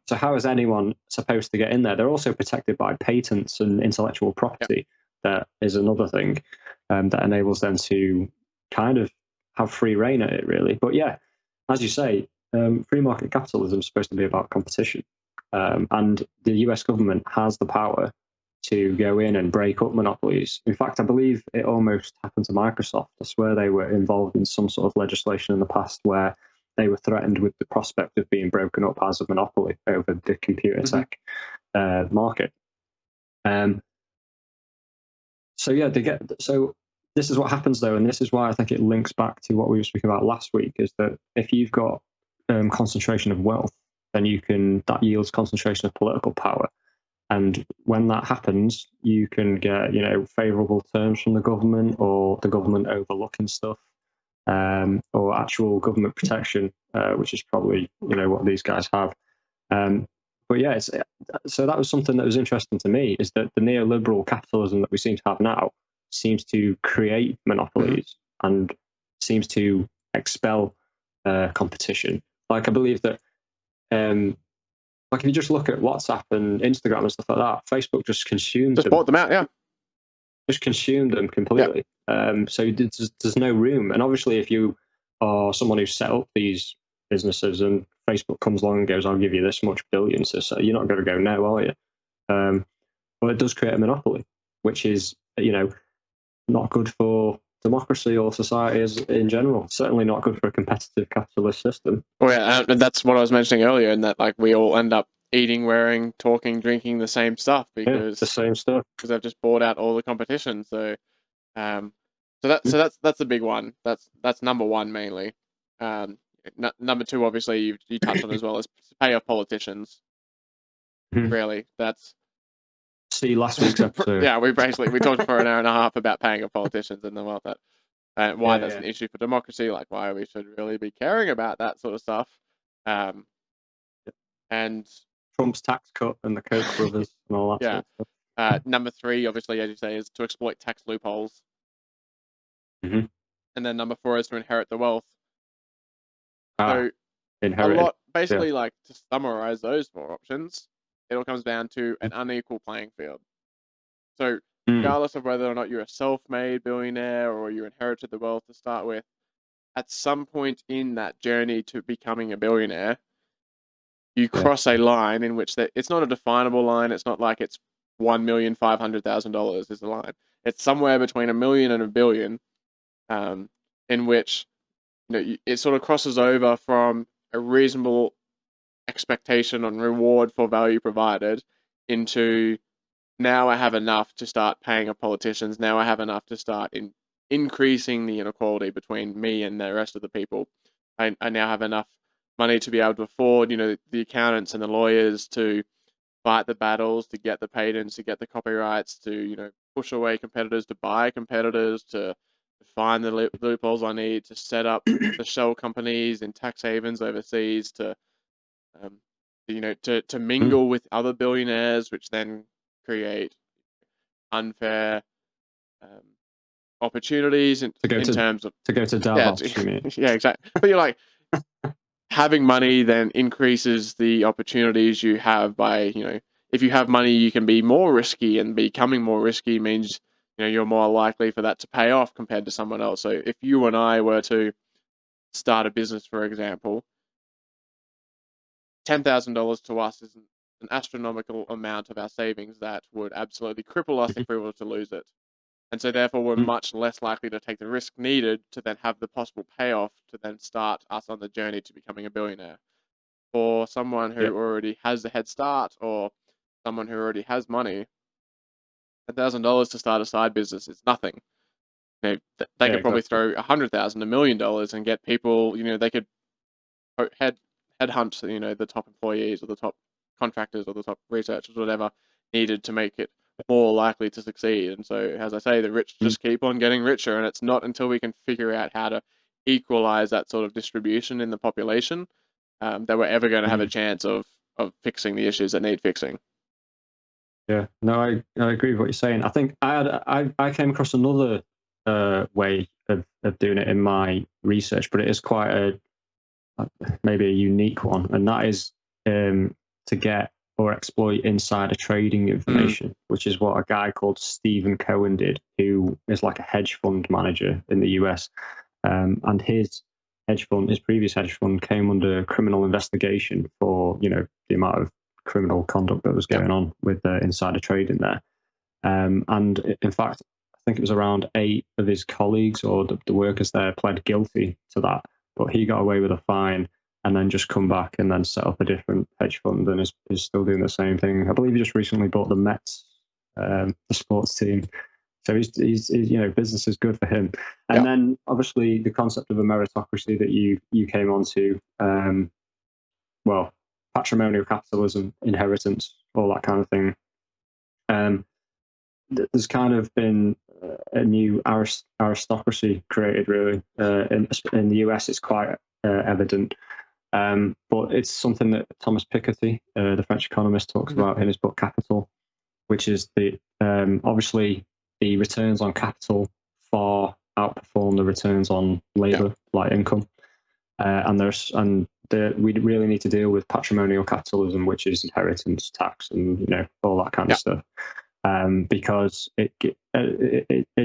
So how is anyone supposed to get in there? They're also protected by patents and intellectual property. That is another thing that enables them to kind of have free reign at it, really. But yeah, as you say, free market capitalism is supposed to be about competition. And the US government has the power to go in and break up monopolies. In fact, I believe it almost happened to Microsoft. I swear they were involved in some sort of legislation in the past where they were threatened with the prospect of being broken up as a monopoly over the computer tech market. So this is what happens though, and this is why I think it links back to what we were speaking about last week, is that if you've got concentration of wealth, then that yields concentration of political power. And when that happens, you can get, favourable terms from the government, or the government overlooking stuff, or actual government protection, which is probably, what these guys have. But yeah, so that was something that was interesting to me, is that the neoliberal capitalism that we seem to have now seems to create monopolies and seems to expel competition. I believe that Like if you just look at WhatsApp and Instagram and stuff like that, Facebook just consumed Just them. bought them out, yeah. Just consumed them completely. So there's no room. And obviously, if you are someone who set up these businesses and Facebook comes along and goes, "I'll give you this much billions," so you're not going to go, "No," are you? But it does create a monopoly, which is, not good for democracy or society as in general. Certainly not good for a competitive capitalist system. Well, yeah, and that's what I was mentioning earlier, in that like we all end up eating, wearing, talking, drinking the same stuff because the same stuff. Because they've just bought out all the competition. So, that's the big one. That's number one mainly. Number two, obviously, you touched on as well, is pay off politicians. Really, that's see last week's episode. Yeah, we talked for an hour and a half about paying off politicians and the wealth that, and why that's an issue for democracy, like why we should really be caring about that sort of stuff. And Trump's tax cut and the Koch brothers and all that sort of stuff. Number three, obviously, as you say, is to exploit tax loopholes. And then number four is to inherit the wealth. So inherit. A lot, basically, like to summarize those four options, it all comes down to an unequal playing field. So regardless of whether or not you're a self-made billionaire or you inherited the wealth to start with, at some point in that journey to becoming a billionaire, you cross a line in which it's not a definable line. It's not like it's $1,500,000 is the line. It's somewhere between $1 million and $1 billion, in which it sort of crosses over from a reasonable expectation on reward for value provided into, now I have enough to start paying off politicians. Now I have enough to start increasing the inequality between me and the rest of the people. I now have enough money to be able to afford, the accountants and the lawyers to fight the battles, to get the patents, to get the copyrights, to, push away competitors, to buy competitors, to find the loopholes I need, to set up the shell companies in tax havens overseas, to mingle with other billionaires, which then create unfair opportunities in terms of to go to Davos. You mean? Yeah, exactly. But you're like, having money then increases the opportunities you have by, if you have money, you can be more risky, and becoming more risky means, you're more likely for that to pay off compared to someone else. So if you and I were to start a business, for example, $10,000 to us is an astronomical amount of our savings that would absolutely cripple us if we were to lose it. And so therefore we're much less likely to take the risk needed to then have the possible payoff to then start us on the journey to becoming a billionaire. For someone who already has a head start, or someone who already has money, $1,000 to start a side business is nothing. They could probably throw $100,000, $1 million, and get people, they could headhunt, the top employees or the top contractors or the top researchers, whatever needed to make it more likely to succeed. And so, as I say, the rich just keep on getting richer, and it's not until we can figure out how to equalize that sort of distribution in the population that we're ever going to have a chance of fixing the issues that need fixing. Yeah, no, I agree with what you're saying. I think I came across another way of doing it in my research, but it is quite maybe a unique one, and that is to get or exploit insider trading information, which is what a guy called Stephen Cohen did, who is like a hedge fund manager in the US. And his previous hedge fund came under criminal investigation for, the amount of criminal conduct that was going on with insider trading there. And in fact, I think it was around 8 of his colleagues or the workers there pled guilty to that, but he got away with a fine, and then just come back and then set up a different hedge fund, and is still doing the same thing. I believe he just recently bought the Mets, the sports team. So he's business is good for him. And then obviously the concept of a meritocracy that you came on to, patrimonial capitalism, inheritance, all that kind of thing. There's kind of been a new aristocracy created, really. In the US, it's quite evident. But it's something that Thomas Piketty, the French economist, talks about in his book Capital, which is obviously the returns on capital far outperform the returns on labor, like income. And we really need to deal with patrimonial capitalism, which is inheritance tax and all that kind of stuff, because it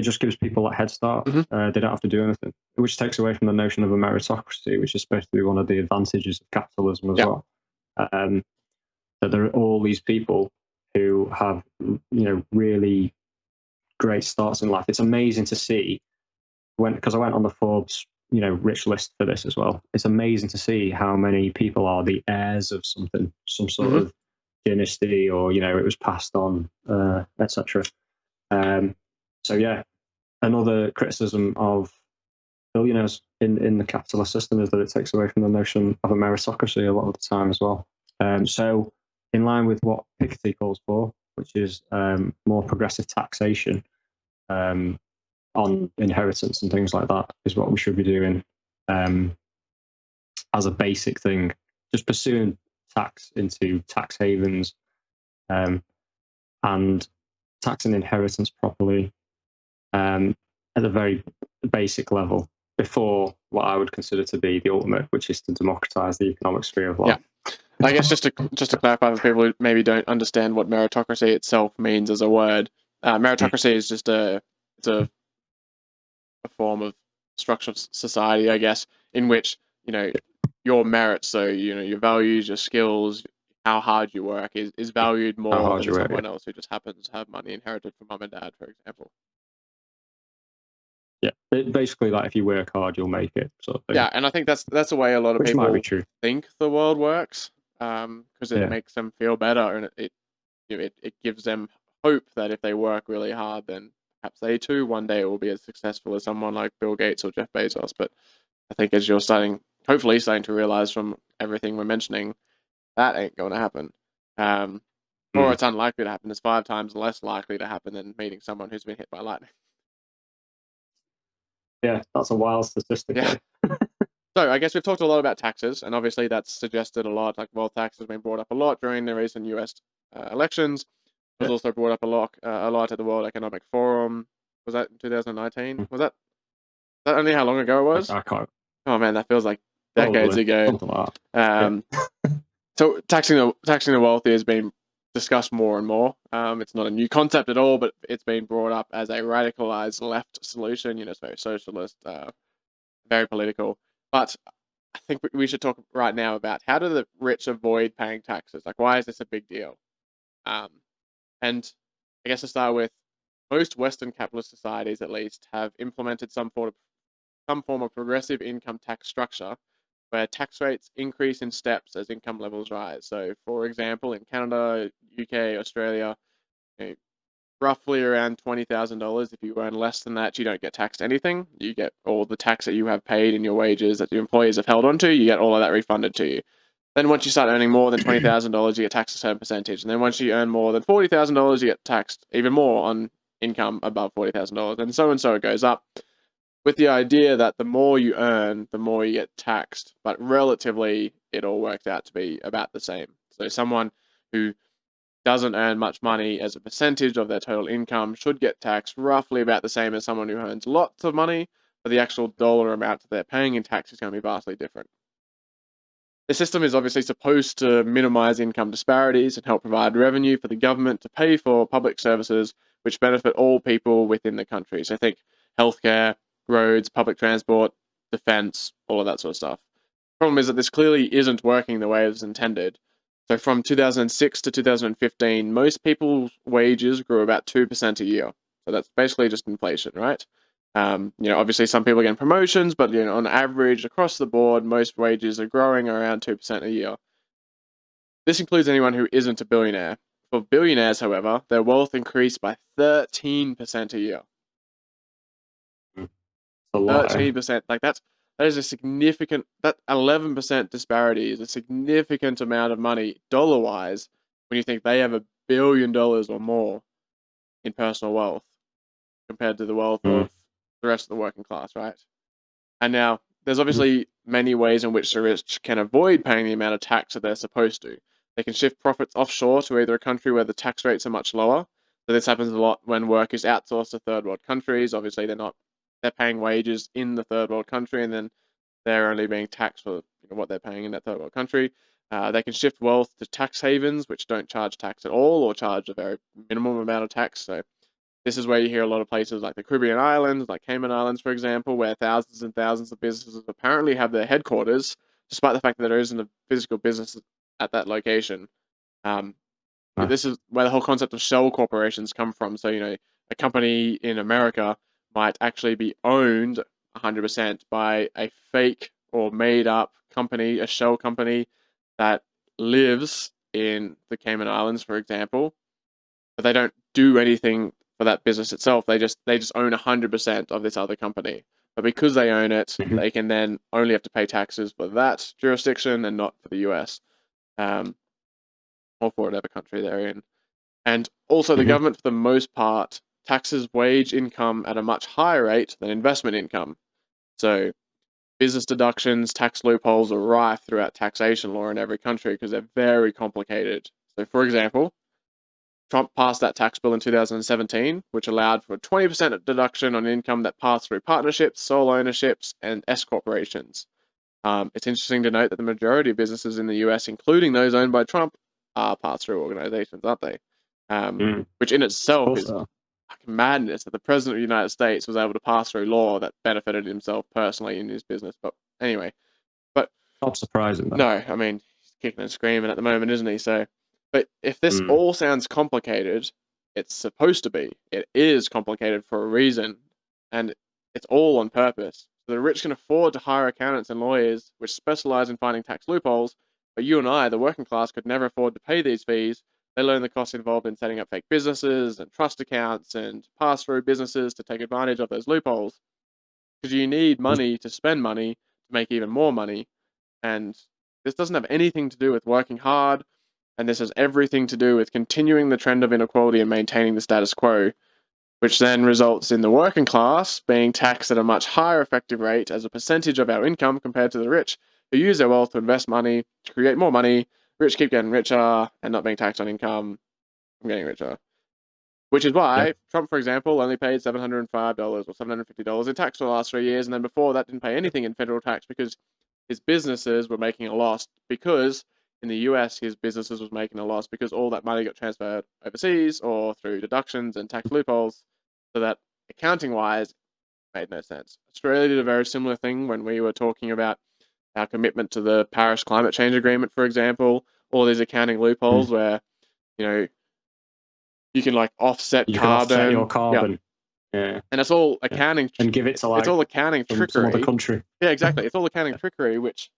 just gives people a head start. Mm-hmm. They don't have to do anything, which takes away from the notion of a meritocracy, which is supposed to be one of the advantages of capitalism as well. That there are all these people who have really great starts in life. It's amazing to see because I went on the Forbes rich list for this as well. It's amazing to see how many people are the heirs of something, some sort of dynasty, or it was passed on, etc. So yeah, another criticism of billionaires in the capitalist system is that it takes away from the notion of a meritocracy a lot of the time as well. So in line with what Piketty calls for, which is more progressive taxation on inheritance and things like that, is what we should be doing as a basic thing. Just pursuing tax into tax havens and taxing inheritance properly at a very basic level before what I would consider to be the ultimate, which is to democratize the economic sphere of life. Yeah. I guess just to clarify for people who maybe don't understand what meritocracy itself means as a word, meritocracy is just a form of structured society, I guess, in which your merits, so your values, your skills, how hard you work is valued more than someone else who just happens to have money inherited from mum and dad, for example. Yeah, basically, like if you work hard, you'll make it, sort of thing. Yeah, and I think that's the way a lot of Which might people be true. think the world works, because it makes them feel better, and it gives them hope that if they work really hard, then perhaps they too one day will be as successful as someone like Bill Gates or Jeff Bezos. But I think as you're hopefully starting to realize from everything we're mentioning, that ain't going to happen. Or it's unlikely to happen. It's 5 times less likely to happen than meeting someone who's been hit by lightning. Yeah, that's a wild statistic. Yeah. So I guess we've talked a lot about taxes, and obviously that's suggested a lot. Like wealth tax has been brought up a lot during the recent US elections. It was also brought up a lot at the World Economic Forum. Was that in 2019? Was that only how long ago it was? I can't. Oh man, that feels like decades ago. Something like that. So taxing the wealthy has been discussed more and more. It's not a new concept at all, but it's been brought up as a radicalized left solution. It's very socialist, very political. But I think we should talk right now about how do the rich avoid paying taxes? Like, why is this a big deal? And I guess to start with, most Western capitalist societies, at least, have implemented some form of progressive income tax structure, where tax rates increase in steps as income levels rise. So, for example, in Canada, UK, Australia, roughly around $20,000. If you earn less than that, you don't get taxed anything. You get all the tax that you have paid in your wages that your employees have held onto. You get all of that refunded to you. Then once you start earning more than $20,000, you get taxed a certain percentage. And then once you earn more than $40,000, you get taxed even more on income above $40,000. And so it goes up, with the idea that the more you earn, the more you get taxed. But relatively, it all works out to be about the same. So someone who doesn't earn much money as a percentage of their total income should get taxed roughly about the same as someone who earns lots of money, but the actual dollar amount that they're paying in tax is going to be vastly different. The system is obviously supposed to minimize income disparities and help provide revenue for the government to pay for public services which benefit all people within the country. So think healthcare, roads, public transport, defense, all of that sort of stuff. The problem is that this clearly isn't working the way it was intended. So from 2006 to 2015, most people's wages grew about 2% a year. So that's basically just inflation, right? Obviously some people are getting promotions, but on average across the board, most wages are growing around 2% a year. This includes anyone who isn't a billionaire. For billionaires, however, their wealth increased by 13% a year. A lot. 13%. Like that is a significant. That 11% disparity is a significant amount of money dollar-wise when you think they have $1 billion or more in personal wealth compared to the wealth of the rest of the working class, right? And now there's obviously many ways in which the rich can avoid paying the amount of tax that they're supposed to. They can shift profits offshore to either a country where the tax rates are much lower. So this happens a lot when work is outsourced to third world countries. Obviously they're paying wages in the third world country, and then they're only being taxed for what they're paying in that third world country. They can shift wealth to tax havens, which don't charge tax at all or charge a very minimum amount of tax. So this is where you hear a lot of places like the Caribbean Islands, like Cayman Islands, for example, where thousands and thousands of businesses apparently have their headquarters, despite the fact that there isn't a physical business at that location. This is where the whole concept of shell corporations come from. So, a company in America might actually be owned 100% by a fake or made up company, a shell company that lives in the Cayman Islands, for example, but they don't do anything for that business itself. They just own 100% of this other company. But because they own it, they can then only have to pay taxes for that jurisdiction and not for the US, or for whatever country they're in. And also, the government, for the most part, taxes wage income at a much higher rate than investment income. So business deductions, tax loopholes are rife throughout taxation law in every country because they're very complicated. So, for example, Trump passed that tax bill in 2017, which allowed for a 20% deduction on income that passed through partnerships, sole ownerships, and S corporations. It's interesting to note that the majority of businesses in the US, including those owned by Trump, are pass-through organizations, aren't they? Which in itself is fucking madness that the president of the United States was able to pass through law that benefited himself personally in his business. But anyway, not surprising though. No, I mean, he's kicking and screaming at the moment, isn't he? So, but if this all sounds complicated, it's supposed to be. It is complicated for a reason, and it's all on purpose. So the rich can afford to hire accountants and lawyers which specialize in finding tax loopholes, but you and I, the working class, could never afford to pay these fees. They learn the costs involved in setting up fake businesses and trust accounts and pass-through businesses to take advantage of those loopholes. Because you need money to spend money to make even more money, and this doesn't have anything to do with working hard, and this has everything to do with continuing the trend of inequality and maintaining the status quo, which then results in the working class being taxed at a much higher effective rate as a percentage of our income compared to the rich, who use their wealth to invest money, to create more money. Rich keep getting richer and not being taxed on income from getting richer. Which is why Trump, for example, only paid $705 or $750 in tax for the last 3 years, and then before that didn't pay anything in federal tax because his businesses were making a loss, because in the US his businesses was making a loss because all that money got transferred overseas or through deductions and tax loopholes, so that accounting-wise made no sense. Australia did a very similar thing when we were talking about our commitment to the Paris Climate Change Agreement, for example. All these accounting loopholes where, you can offset you carbon. Can offset your carbon. Yeah. And it's all accounting. And give it to it's all accounting trickery. Some other country. Yeah, exactly. It's all accounting trickery, which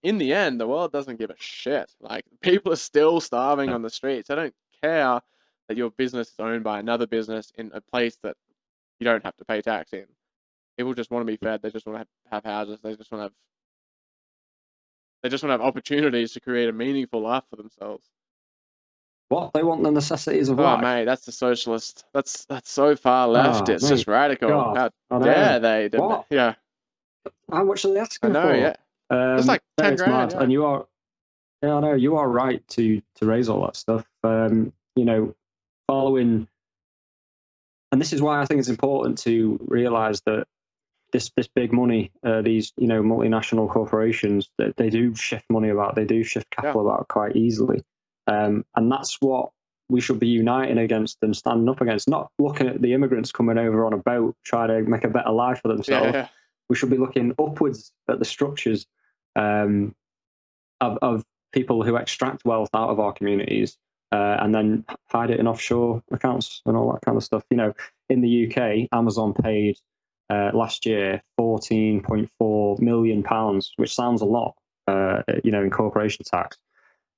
in the end, the world doesn't give a shit. People are still starving on the streets. They don't care that your business is owned by another business in a place that you don't have to pay tax in. People just want to be fed. They just want to have houses. They just want to have opportunities to create a meaningful life for themselves. What? They want the necessities of life? Oh, mate, that's the socialist. That's so far left. It's just radical. God, how dare they? What? Yeah. How much are they asking for? I know, for? Yeah. It's like 10 grand. Yeah. And you are, I know, you are right to raise all that stuff. Following, and this is why I think it's important to realize that this big money, these multinational corporations, they do shift money about, they do shift capital about quite easily, and that's what we should be uniting against and standing up against. Not looking at the immigrants coming over on a boat trying to make a better life for themselves. Yeah. We should be looking upwards at the structures of people who extract wealth out of our communities and then hide it in offshore accounts and all that kind of stuff. In the UK, Amazon paid last year £14.4 million, which sounds a lot, in corporation tax.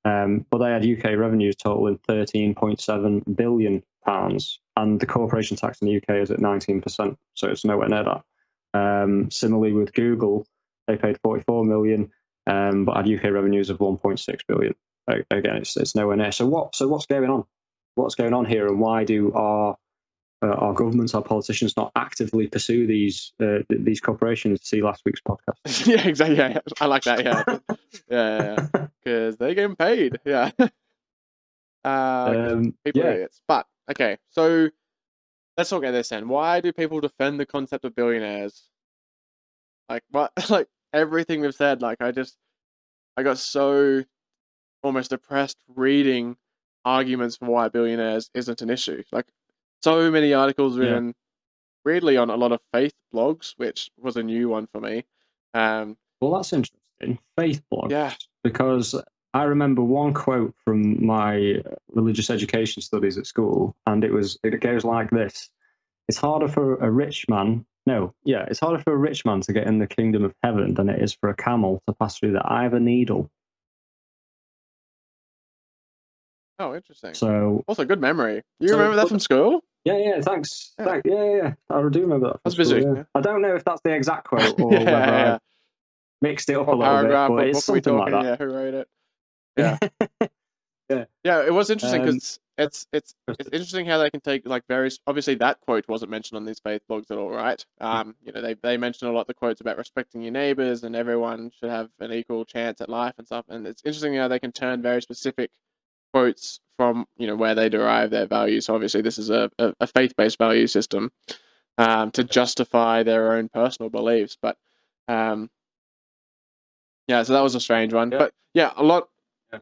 But they had UK revenues totaling £13.7 billion, and the corporation tax in the UK is at 19%, so it's nowhere near that. Similarly with Google, they paid £44 million, but had UK revenues of £1.6 billion. Again, it's nowhere near. So what's going on? What's going on here, and why do our governments, our politicians, not actively pursue these corporations? See last week's podcast. Yeah, exactly. Yeah, I like that. Yeah, yeah, because they're getting paid. Yeah. People are idiots. But okay, so let's talk about this then. Why do people defend the concept of billionaires? What? Everything we've said. I got so almost depressed reading arguments for why billionaires isn't an issue. Like, so many articles Yeah. written weirdly on a lot of faith blogs, which was a new one for me. Well, that's interesting. Faith blogs, Yeah. because I remember one quote from my religious education studies at school, and it goes like this: "It's harder for a rich man. No, yeah, it's harder for a rich man to get in the kingdom of heaven than it is for a camel to pass through the eye of a needle." Oh, interesting. So, Also, good memory. You so, remember that but from school? yeah, thanks. Yeah. Yeah. I do remember that I from was school. busy. Yeah, Yeah. I don't know if that's the exact quote or Yeah, whether yeah. I've mixed it up a What little bit, paragraph? but What it's book are we something like talking? that. Yeah, who wrote it? Yeah. Yeah. Yeah, it was interesting Um, because it's interesting how they can take like various. Obviously, that quote wasn't mentioned on these faith blogs at all, right? They mention a lot of the quotes about respecting your neighbors and everyone should have an equal chance at life and stuff. And it's interesting how they can turn very specific quotes from where they derive their values. So obviously, this is a faith-based value system to justify their own personal beliefs. But yeah, so that was a strange one. Yeah. But yeah, a lot. Yeah.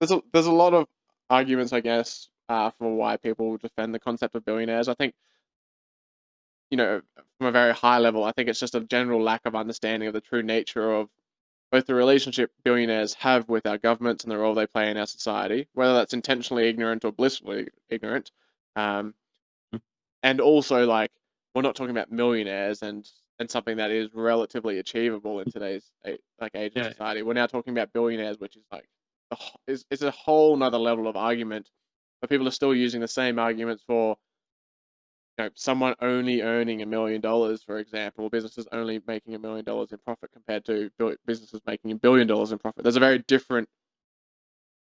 There's a lot of arguments, I guess, for why people defend the concept of billionaires. I think, from a very high level, I think it's just a general lack of understanding of the true nature of both the relationship billionaires have with our governments and the role they play in our society, whether that's intentionally ignorant or blissfully ignorant. Um, and also, like, we're not talking about millionaires and something that is relatively achievable in today's age of Yeah. society. We're now talking about billionaires, which is like is a whole nother level of argument. But people are still using the same arguments for someone only earning $1 million, for example, businesses only making $1 million in profit compared to businesses making $1 billion in profit. There's a very different.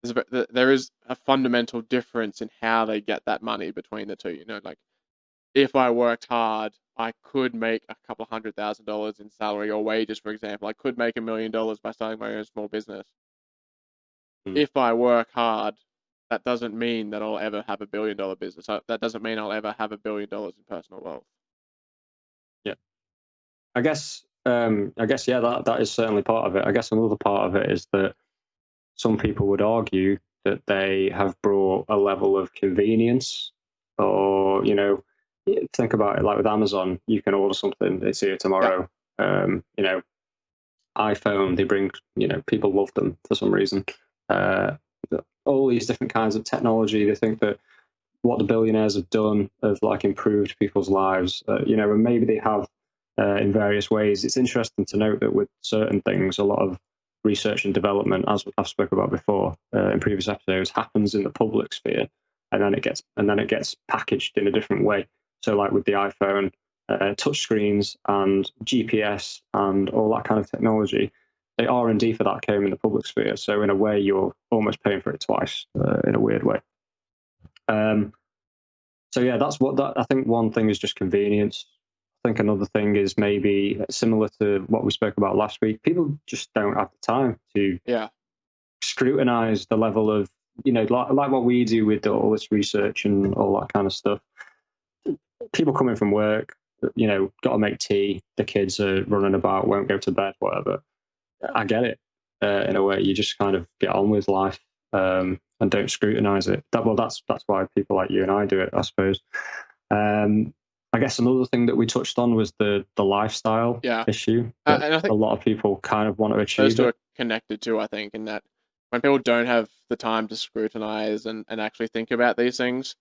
There is a fundamental difference in how they get that money between the two. Like, if I worked hard, I could make a couple of $100,000 in salary or wages, for example. I could make $1 million by starting my own small business. If I work hard, that doesn't mean that I'll ever have $1 billion business. That doesn't mean I'll ever have $1 billion in personal wealth. Yeah. I guess yeah, that is certainly part of it. I guess another part of it is that some people would argue that they have brought a level of convenience, or think about it like with Amazon. You can order something, it's here Yeah. tomorrow. iPhone, they bring, people love them for some reason. All these different kinds of technology, they think that what the billionaires have done have like improved people's lives, and maybe they have in various ways. It's interesting to note that with certain things, a lot of research and development, as I've spoken about before in previous episodes, happens in the public sphere, and then it gets packaged in a different way. So, like with the iPhone, touchscreens and GPS and all that kind of technology, the R&D for that came in the public sphere. So in a way, you're almost paying for it twice in a weird way. So yeah, that's what I think. One thing is just convenience. I think another thing is maybe similar to what we spoke about last week. People just don't have the time to scrutinize the level of, like what we do with all this research and all that kind of stuff. People coming from work, got to make tea. The kids are running about, won't go to bed, whatever. I get it. In a way, you just kind of get on with life and don't scrutinize it. That's why people like you and I do it, I suppose. I guess another thing that we touched on was the lifestyle issue. And I think a lot of people kind of want to achieve those two it. are connected too, I think, in that when people don't have the time to scrutinize and actually think about these things,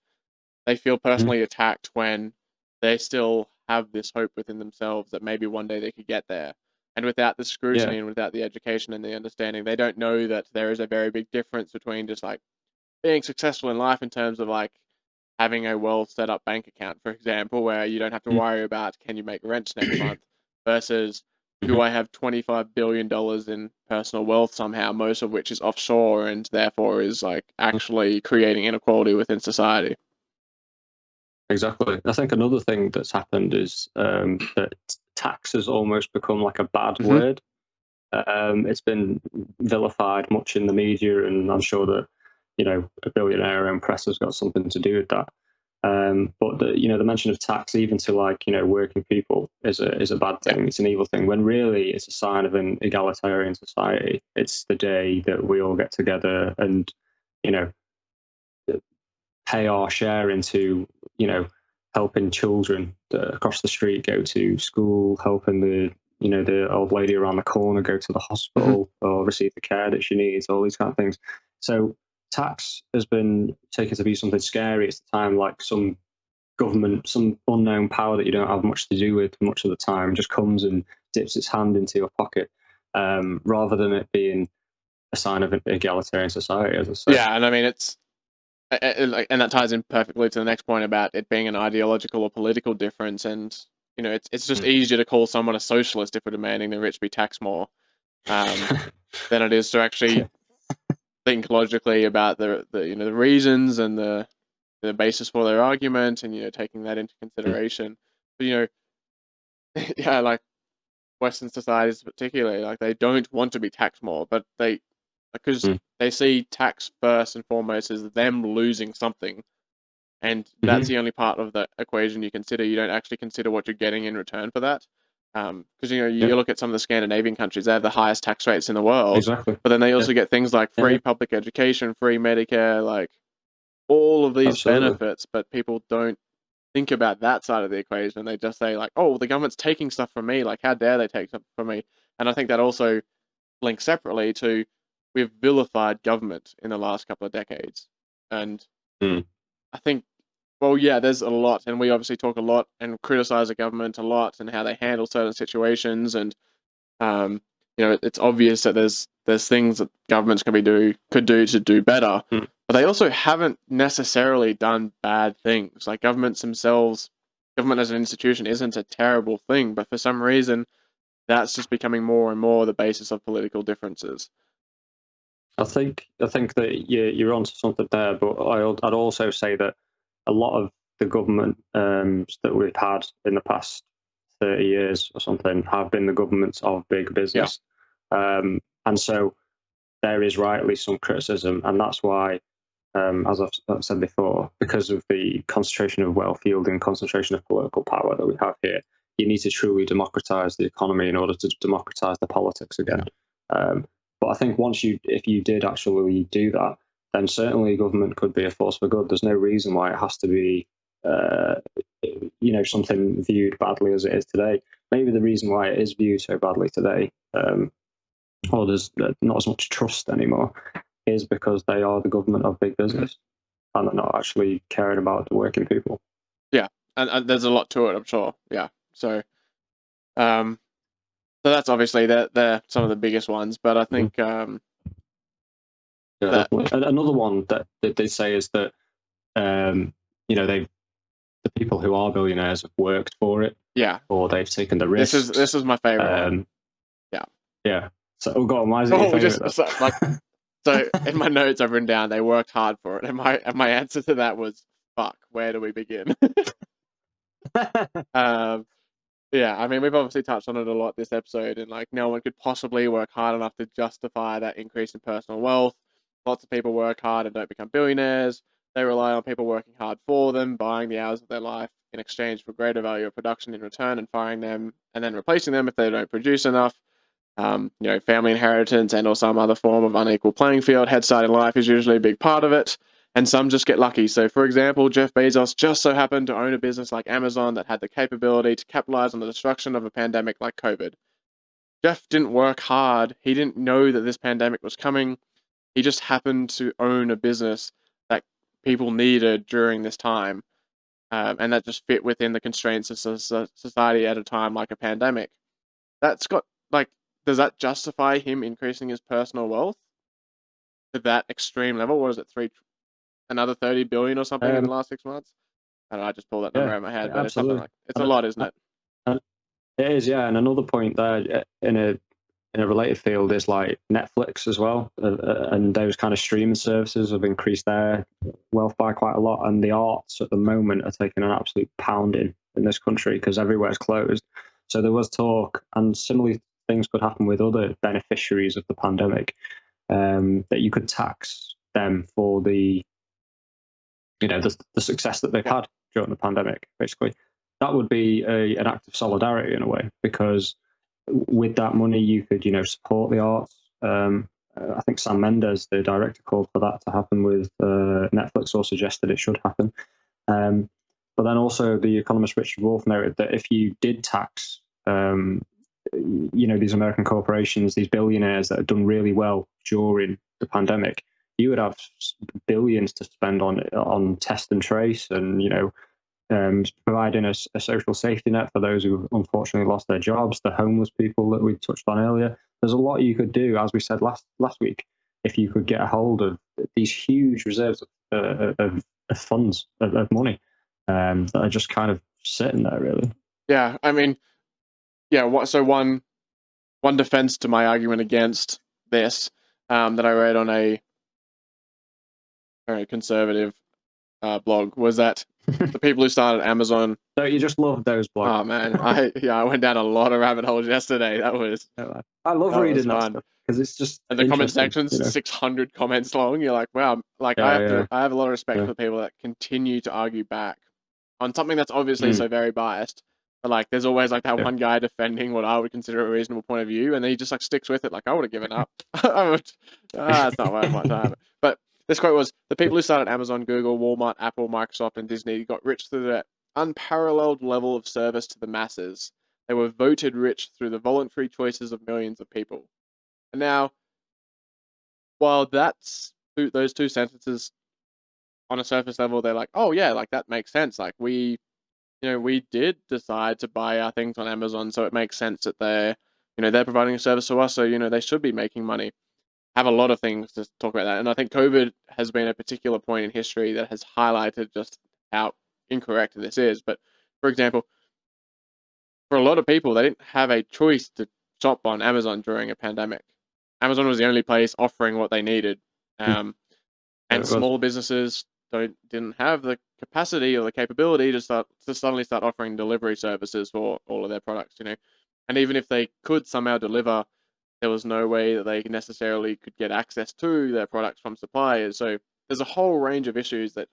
they feel personally attacked when they still have this hope within themselves that maybe one day they could get there. And without the scrutiny and without the education and the understanding, they don't know that there is a very big difference between just like being successful in life in terms of like having a well set up bank account, for example, where you don't have to worry about can you make rent next month versus do I have $25 billion in personal wealth somehow, most of which is offshore and therefore is like actually creating inequality within society. Exactly. I think another thing that's happened is that tax has almost become like a bad word. It's been vilified much in the media, and I'm sure that a billionaire owned press has got something to do with that. But the mention of tax, even to like working people, is a bad thing. It's an evil thing. When really it's a sign of an egalitarian society. It's the day that we all get together and pay our share into helping children across the street go to school, helping the old lady around the corner go to the hospital or receive the care that she needs, all these kind of things. So tax has been taken to be something scary. It's the time like some government, some unknown power that you don't have much to do with much of the time, just comes and dips its hand into your pocket, rather than it being a sign of an egalitarian society, as I say. Yeah, and I mean and that ties in perfectly to the next point about it being an ideological or political difference. And it's just easier to call someone a socialist if we're demanding the rich be taxed more, than it is to actually think logically about the reasons and the basis for their argument, and taking that into consideration. But yeah, like Western societies particularly, like they don't want to be taxed more, but because they see tax first and foremost as them losing something, and that's the only part of the equation you consider. You don't actually consider what you're getting in return for that. Because you look at some of the Scandinavian countries, they have the highest tax rates in the world. Exactly. But then they also get things like free public education, free Medicare, like all of these benefits. But people don't think about that side of the equation. They just say like, "Oh, the government's taking stuff from me. Like, how dare they take stuff from me?" And I think that also links separately to we've vilified government in the last couple of decades, and I think. Well, yeah, there's a lot, and we obviously talk a lot and criticize the government a lot and how they handle certain situations, and it's obvious that there's things that governments could do to do better, but they also haven't necessarily done bad things. Like government as an institution isn't a terrible thing, but for some reason, that's just becoming more and more the basis of political differences. I think that you're onto something there, but I'd also say that a lot of the government that we've had in the past 30 years or something have been the governments of big business. And so there is rightly some criticism, and that's why, as I've said before, because of the concentration of wealth yielding concentration of political power that we have here, you need to truly democratize the economy in order to democratize the politics again. But I think if you did actually do that, then certainly government could be a force for good. There's no reason why it has to be, something viewed badly as it is today. Maybe the reason why it is viewed so badly today, or there's not as much trust anymore, is because they are the government of big business and they're not actually caring about the working people. Yeah, and there's a lot to it, I'm sure. Yeah, so. So that's obviously they're some of the biggest ones, but I think another one that they say is that the people who are billionaires have worked for it, or they've taken the risks. This is my favorite one. Yeah. So go on. Why is it your favorite? So in my notes I've written down they worked hard for it, and my answer to that was fuck. Where do we begin? Yeah, I mean, we've obviously touched on it a lot this episode, and like no one could possibly work hard enough to justify that increase in personal wealth. Lots of people work hard and don't become billionaires. They rely on people working hard for them, buying the hours of their life in exchange for greater value of production in return, and firing them and then replacing them if they don't produce enough. Family inheritance and or some other form of unequal playing field, head start in life is usually a big part of it. And some just get lucky. So, for example, Jeff Bezos just so happened to own a business like Amazon that had the capability to capitalize on the destruction of a pandemic like COVID. Jeff didn't work hard. He didn't know that this pandemic was coming. He just happened to own a business that people needed during this time. And that just fit within the constraints of society at a time like a pandemic. That's got, does that justify him increasing his personal wealth to that extreme level? What is it, another 30 billion or something in the last 6 months? I don't know, I just pulled that number out of my head, but absolutely. It's a lot, isn't it? It is, yeah. And another point there in a related field is like Netflix as well, and those kind of streaming services have increased their wealth by quite a lot. And the arts at the moment are taking an absolute pounding in this country because everywhere's closed. So there was talk, and similar things could happen with other beneficiaries of the pandemic, that you could tax them for the the success that they've had during the pandemic, basically. That would be an act of solidarity in a way, because with that money you could support the arts. I think Sam Mendes, the director, called for that to happen with Netflix, or suggested it should happen. But then also the economist Richard Wolff noted that if you did tax these American corporations, these billionaires that have done really well during the pandemic, you would have billions to spend on test and trace, and providing a social safety net for those who unfortunately lost their jobs, the homeless people that we touched on earlier. There's a lot you could do, as we said last week, if you could get a hold of these huge reserves of funds, of money, that are just kind of sitting there, really. Yeah, I mean, so one defense to my argument against this, that I read on a very conservative blog, was that the people who started Amazon. So you just love those blogs. Oh man, I went down a lot of rabbit holes yesterday. I love reading that stuff, because it's just, and the comment section's 600 comments long. You're like, wow, I have a lot of respect for people that continue to argue back on something that's obviously so very biased. But there's always that one guy defending what I would consider a reasonable point of view, and then he just sticks with it. I would have given up. It's not worth my time. But this quote was: "The people who started Amazon, Google, Walmart, Apple, Microsoft, and Disney got rich through their unparalleled level of service to the masses. They were voted rich through the voluntary choices of millions of people." And now, while those two sentences on a surface level, they're like, oh yeah, that makes sense. We did decide to buy our things on Amazon, so it makes sense that they're providing a service to us, so they should be making money. Have a lot of things to talk about that, and I think COVID has been a particular point in history that has highlighted just how incorrect this is. But for example, for a lot of people, they didn't have a choice to shop on Amazon during a pandemic. Amazon was the only place offering what they needed, and small businesses didn't have the capacity or the capability to suddenly start offering delivery services for all of their products, And even if they could somehow deliver, there was no way that they necessarily could get access to their products from suppliers. So there's a whole range of issues that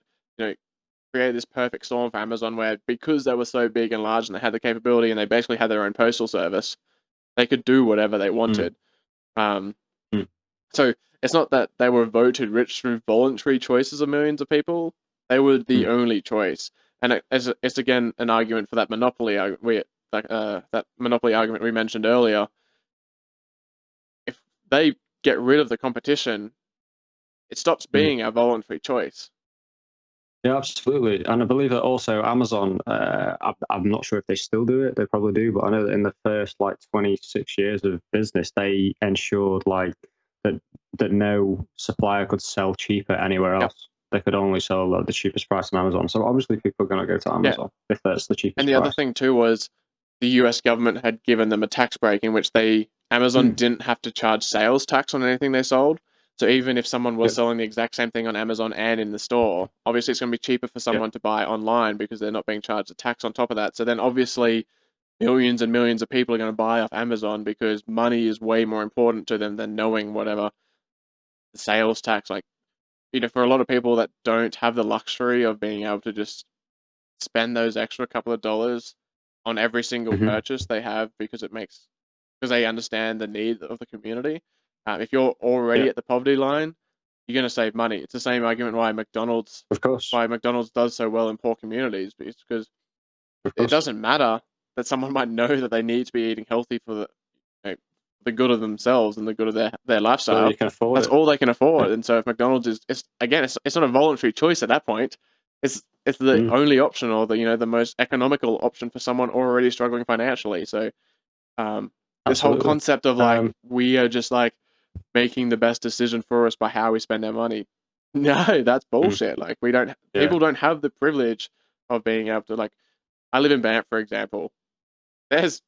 created this perfect storm for Amazon, where because they were so big and large and they had the capability and they basically had their own postal service, they could do whatever they wanted. So it's not that they were voted rich through voluntary choices of millions of people. They were the only choice. And it's again an argument for that monopoly that monopoly argument we mentioned earlier. If they get rid of the competition, it stops being a voluntary choice. Yeah, absolutely. And I believe that also Amazon, I'm not sure if they still do it, they probably do, but I know that in the first 26 years of business, they ensured that no supplier could sell cheaper anywhere else. Yep. They could only sell at the cheapest price on Amazon. So obviously people are going to go to Amazon if that's the cheapest price. And the other thing too was the US government had given them a tax break in which Amazon didn't have to charge sales tax on anything they sold. So even if someone was selling the exact same thing on Amazon and in the store, obviously it's going to be cheaper for someone to buy online because they're not being charged a tax on top of that. So then obviously millions and millions of people are going to buy off Amazon because money is way more important to them than knowing whatever the sales tax. For a lot of people that don't have the luxury of being able to just spend those extra couple of dollars on every single purchase they have because they understand the need of the community. If you're already at the poverty line, you're going to save money. It's the same argument why McDonald's does so well in poor communities. It's because it doesn't matter that someone might know that they need to be eating healthy for the good of themselves and the good of their lifestyle. That's all they can afford. Yeah. And so if McDonald's it's not a voluntary choice at that point. It's the only option, or the most economical option for someone already struggling financially. So this whole concept of we are just making the best decision for us by how we spend our money. No, that's bullshit. People don't have the privilege of being able to I live in Banff, for example. There's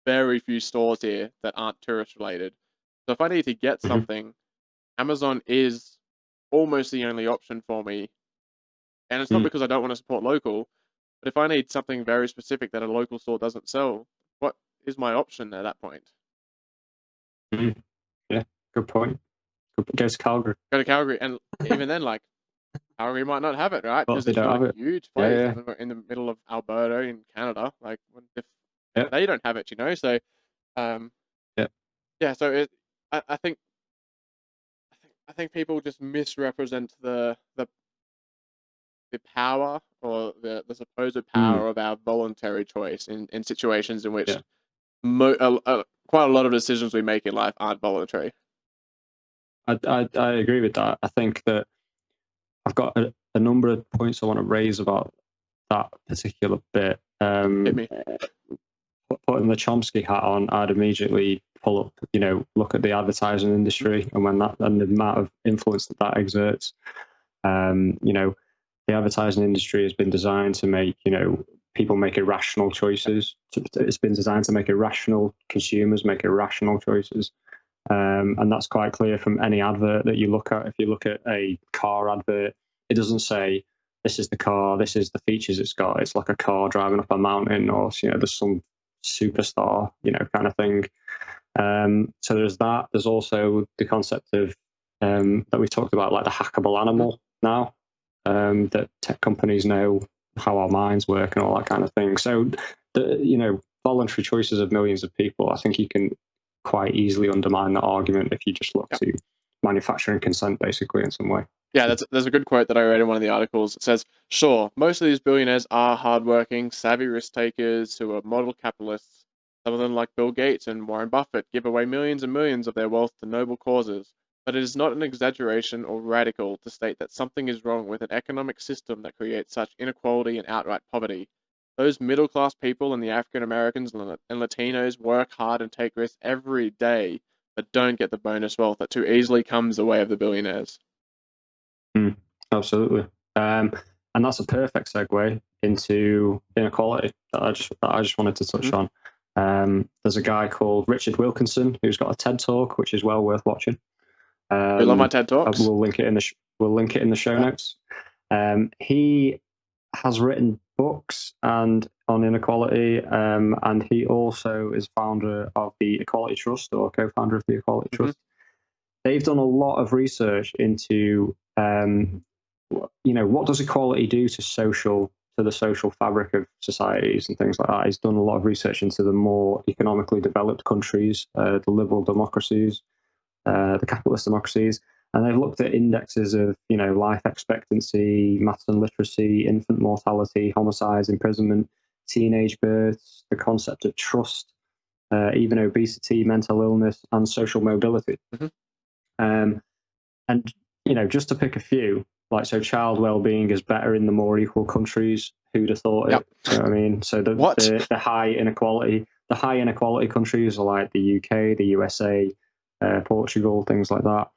very few stores here that aren't tourist related. So if I need to get something, Amazon is almost the only option for me. And it's not because I don't want to support local, but if I need something very specific that a local store doesn't sell, what is my option at that point? Yeah, good point. Go to Calgary. Go to Calgary. And even then, Calgary might not have it, right? but Because they it's don't not have a it. huge Yeah, place yeah, in the middle of Alberta in Canada. Like, if yeah, they don't have it, So, um, yeah. yeah. So I think I think people just misrepresent the power or the supposed Mm, power of our voluntary choice in situations in which yeah. quite a lot of decisions we make in life aren't voluntary. I agree with that. I think that I've got a number of points I want to raise about that particular bit. Hit me. Putting the Chomsky hat on, I'd immediately pull up, look at the advertising Mhm. industry and when that and the amount of influence that that exerts. You know, the advertising industry has been designed to make, people make irrational choices. It's been designed to make irrational consumers make irrational choices. And that's quite clear from any advert that you look at. If you look at a car advert, it doesn't say this is the car, this is the features it's got. It's like a car driving up a mountain, or there's some superstar, kind of thing. So there's that. There's also the concept of that we talked about, like the hackable Mhm. animal now. That tech companies know how our minds work and all that kind of thing. So the voluntary choices of millions of people, I think you can quite easily undermine that argument if you just look Yeah. to manufacturing consent basically in some way. Yeah, there's a good quote that I read in one of the articles. It says, "Sure, most of these billionaires are hardworking, savvy risk takers who are model capitalists. Some of them, like Bill Gates and Warren Buffett, give away millions and millions of their wealth to noble causes. But it is not an exaggeration or radical to state that something is wrong with an economic system that creates such inequality and outright poverty. Those middle class people and the African Americans and Latinos work hard and take risks every day, but don't get the bonus wealth that too easily comes the way of the billionaires." Mm, absolutely. And that's a perfect segue into inequality that I just wanted to touch Mhm. on. There's a guy called Richard Wilkinson who's got a TED talk which is well worth watching. We love my TED Talks. We'll link it in the show Yeah. notes. He has written books and on inequality, and he also is founder of the Equality Trust, or co-founder of the Equality Mhm. Trust. They've done a lot of research into what does equality do to the social fabric of societies and things like that. He's done a lot of research into the more economically developed countries, the liberal democracies, the capitalist democracies, and they've looked at indexes of life expectancy, maths and literacy, infant mortality, homicides, imprisonment, teenage births, the concept of trust, even obesity, mental illness, and social mobility. Mhm. Um, and just to pick a few, like so, child well-being is better in the more equal countries. Who'd have thought Yep. it? You know what I mean? So What? the high inequality countries are like the UK, the USA, Portugal, things like that.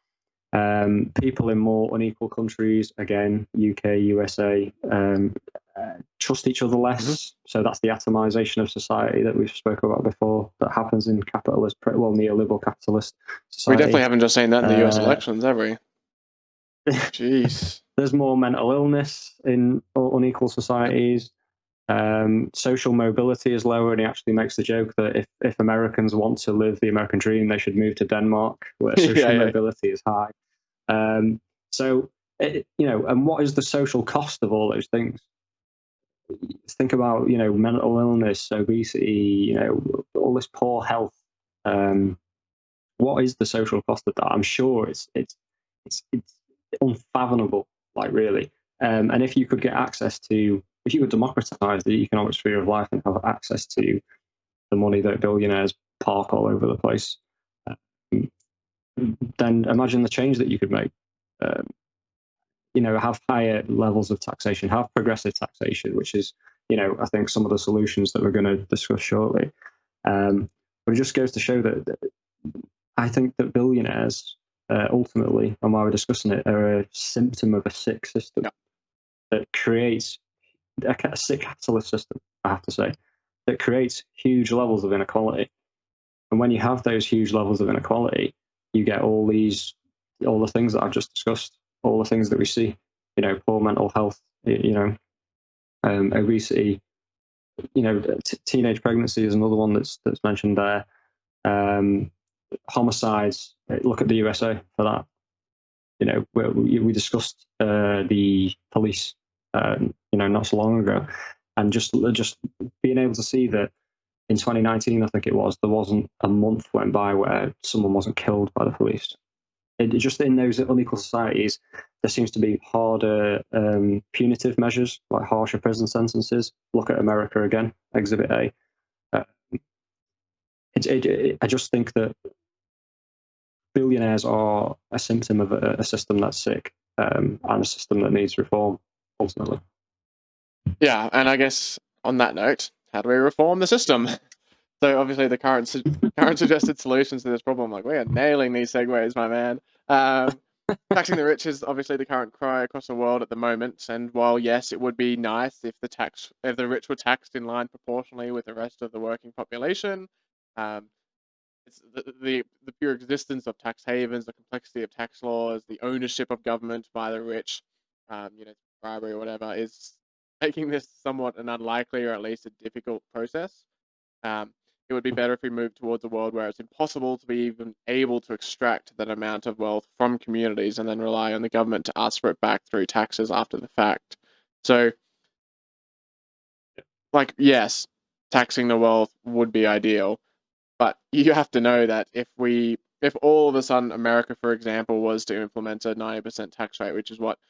People in more unequal countries, again, UK, USA, trust each other Mhm. less. So that's the atomization of society that we've spoken about before. That happens in neoliberal capitalist We definitely society. haven't just seen that in the US Uh, elections, have we? Jeez. there's more mental illness in unequal Yep. societies. Social mobility is lower, and he actually makes the joke that if Americans want to live the American dream, they should move to Denmark, where Yeah, social yeah. mobility is high. So, and what is the social cost of all those things? Think about, mental illness, obesity, all this poor health. Um, what is the social cost of that? I'm sure it's unfathomable, like really. And if you could democratize the economic sphere of life and have access to the money that billionaires park all over the place, um, then imagine the change that you could make. Um, have higher levels of taxation, have progressive taxation, which is, I think some of the solutions that we're going to discuss shortly. But it just goes to show that I think that billionaires, ultimately, and why we're discussing it, are a symptom of a sick system Yeah. that creates a sick capitalist system, I have to say, that creates huge levels of inequality. And when you have those huge levels of inequality, you get all the things that I've just discussed, all the things that we see, poor mental health, obesity, teenage pregnancy is another one that's mentioned there. Homicides. Look at the USA for that. we discussed the police, not so long ago, and just being able to see that in 2019, I think it was, there wasn't a month went by where someone wasn't killed by the police. Just in those unequal societies, there seems to be harder punitive measures, like harsher prison sentences. Look at America again, Exhibit A. I just think that billionaires are a symptom of a system that's sick, and a system that needs reform, ultimately. Yeah, and I guess on that note, how do we reform the system? So obviously the current suggested solutions to this problem, like, we are nailing these segues, my man. Taxing the rich is obviously the current cry across the world at the moment. And while yes, it would be nice if the rich were taxed in line proportionally with the rest of the working population, it's the pure existence of tax havens, the complexity of tax laws, the ownership of government by the rich, bribery or whatever, is making this somewhat an unlikely or at least a difficult process. It would be better if we moved towards a world where it's impossible to be even able to extract that amount of wealth from communities and then rely on the government to ask for it back through taxes after the fact. So, like, yes, taxing the wealth would be ideal, but you have to know that if all of a sudden America, for example, was to implement a 90% tax rate, which is what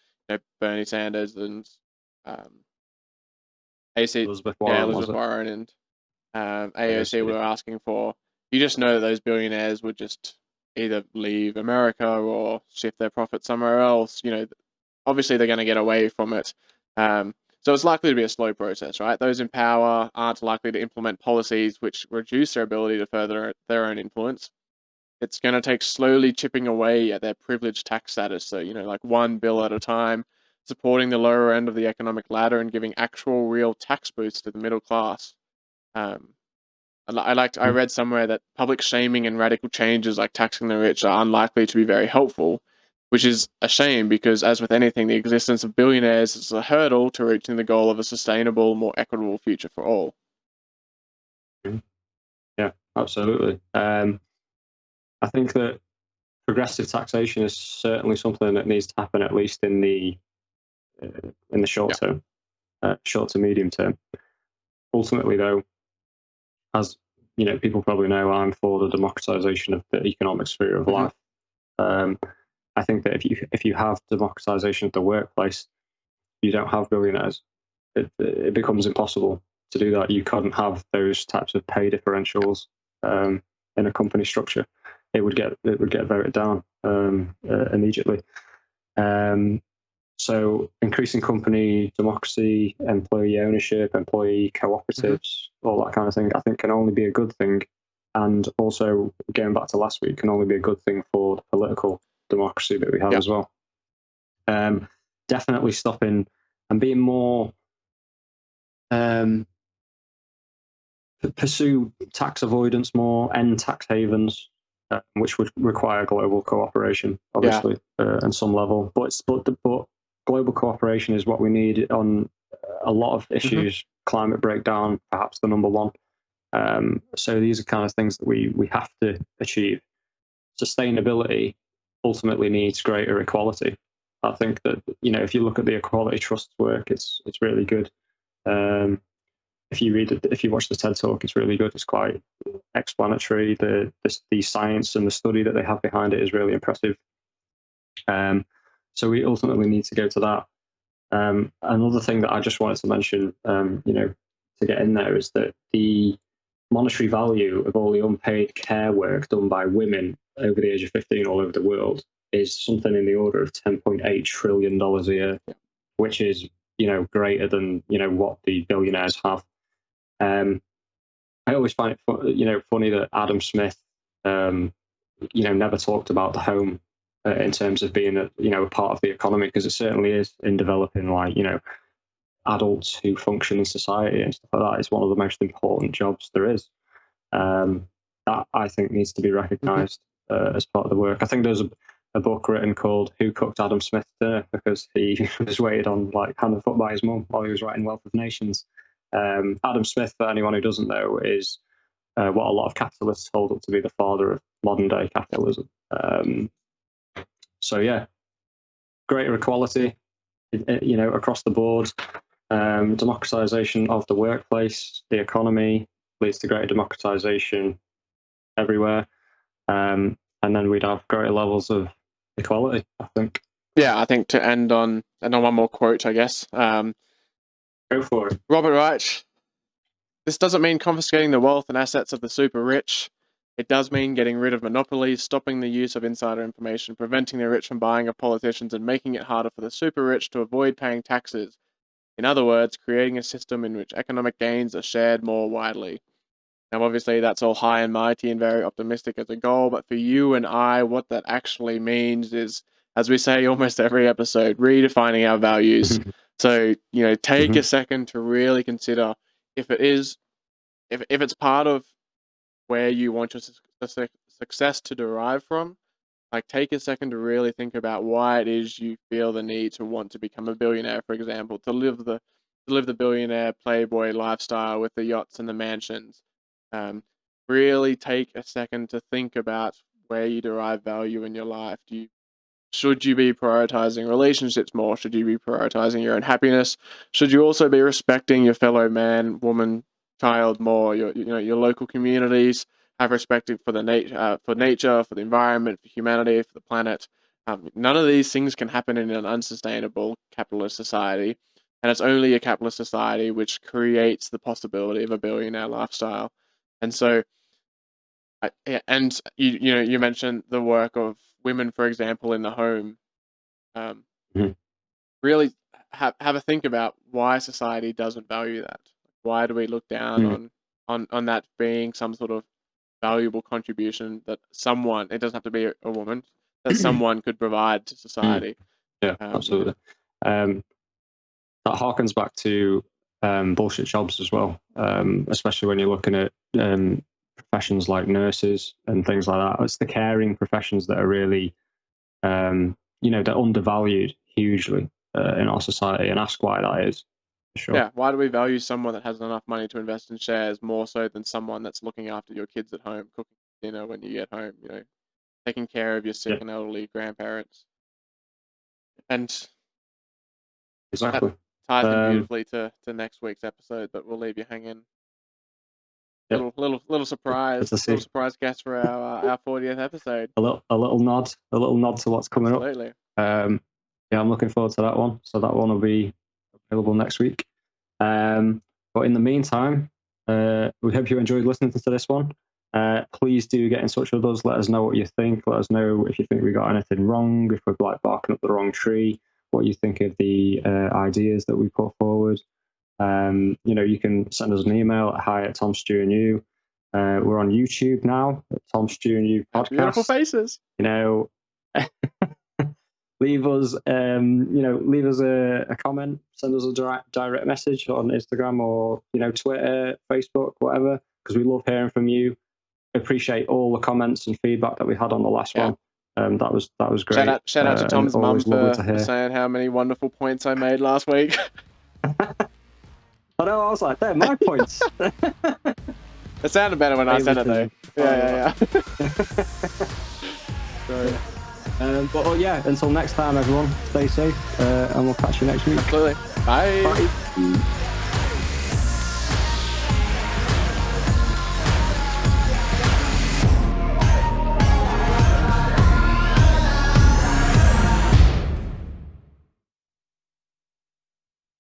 Bernie Sanders and Elizabeth Warren and AOC were asking for, you just know that those billionaires would just either leave America or shift their profits somewhere else. Obviously they're going to get away from it. So it's likely to be a slow process, right? Those in power aren't likely to implement policies which reduce their ability to further their own influence. It's going to take slowly chipping away at their privileged tax status. So, like one bill at a time, supporting the lower end of the economic ladder and giving actual real tax boosts to the middle class. I read somewhere that public shaming and radical changes like taxing the rich are unlikely to be very helpful, which is a shame because, as with anything, the existence of billionaires is a hurdle to reaching the goal of a sustainable, more equitable future for all. Yeah, absolutely. I think that progressive taxation is certainly something that needs to happen, at least in the short term, short to medium term. Ultimately, though, as people probably know, I'm for the democratization of the economic sphere of life. I think that if you have democratization of the workplace, you don't have billionaires. It becomes impossible to do that. You couldn't have those types of pay differentials in a company structure. It would get voted down immediately. So increasing company democracy, employee ownership, employee cooperatives, all that kind of thing, I think can only be a good thing. And also, going back to last week, can only be a good thing for the political democracy that we have as well. Definitely stopping and being more pursue tax avoidance more, end tax havens, which would require global cooperation, obviously, on some level. But global cooperation is what we need on a lot of issues. Climate breakdown, perhaps the number one. So these are kind of things that we have to achieve. Sustainability ultimately needs greater equality. I think that if you look at the Equality Trust's work, it's really good. If you watch the TED Talk, it's really good. It's quite explanatory. The science and the study that they have behind it is really impressive. So we ultimately need to go to that. Another thing that I just wanted to mention, to get in there, is that the monetary value of all the unpaid care work done by women over the age of 15 all over the world is something in the order of $10.8 trillion a year, which is greater than what the billionaires have. I always find it funny that Adam Smith never talked about the home in terms of being a part of the economy, because it certainly is in developing adults who function in society and stuff like that. It's one of the most important jobs there is. That I think needs to be recognized as part of the work. I think there's a book written called "Who Cooked Adam Smith's Dinner?" because he was waited on hand and foot by his mum while he was writing Wealth of Nations. Adam Smith, for anyone who doesn't know, is what a lot of capitalists hold up to be the father of modern day capitalism. So yeah, greater equality, across the board. Democratization of the workplace, the economy leads to greater democratization everywhere. And then we'd have greater levels of equality, I think. Yeah, I think to end on one more quote, I guess. Go for it. Robert Reich. This doesn't mean confiscating the wealth and assets of the super rich. It does mean getting rid of monopolies, stopping the use of insider information, preventing the rich from buying up politicians, and making it harder for the super rich to avoid paying taxes. In other words, creating a system in which economic gains are shared more widely. Now, obviously, that's all high and mighty and very optimistic as a goal, but for you and I, what that actually means is, as we say almost every episode, redefining our values. So, take a second to really consider if it's part of where you want your success to derive from. Like, take a second to really think about why it is you feel the need to want to become a billionaire, for example, to live the billionaire playboy lifestyle with the yachts and the mansions. Really take a second to think about where you derive value in your life. Should you be prioritizing relationships more? Should you be prioritizing your own happiness? Should you also be respecting your fellow man, woman, child more? Your local communities. Have respect for nature, for the environment, for humanity, for the planet. None of these things can happen in an unsustainable capitalist society, and it's only a capitalist society which creates the possibility of a billionaire lifestyle. And so, and you mentioned the work of women, for example, in the home. Really have a think about why society doesn't value that. Why do we look down on that being some sort of valuable contribution that someone, it doesn't have to be a woman, that someone could provide to society? Yeah, absolutely. That harkens back to bullshit jobs as well, especially when you're looking at professions like nurses and things like that. It's the caring professions that are really, they're undervalued hugely in our society, and ask why that is. Sure. Yeah, why do we value someone that has enough money to invest in shares more so than someone that's looking after your kids at home, cooking dinner when you get home, taking care of your sick and elderly grandparents? And exactly. That ties in beautifully to next week's episode, but we'll leave you hanging. Little surprise, little surprise guest for our 40th episode. A little nod to what's coming up. Absolutely. Yeah, I'm looking forward to that one. So that one will be available next week. But in the meantime, we hope you enjoyed listening to this one. Please do get in touch with us. Let us know what you think. Let us know if you think we got anything wrong, if we're barking up the wrong tree, what you think of the ideas that we put forward. You can send us an email at hi@TomStewandYou. We're on YouTube now at Tom Stew and You podcast. Beautiful faces. Leave us a comment, send us a direct message on Instagram or Twitter, Facebook, whatever, because we love hearing from you. Appreciate all the comments and feedback that we had on the last one. That was great. Shout out to Tom's mum for saying how many wonderful points I made last week. I know, I was like, they're my points. It sounded better when I said it though. Yeah. Sorry. But until next time, everyone, stay safe, and we'll catch you next week. Absolutely. Bye. Bye.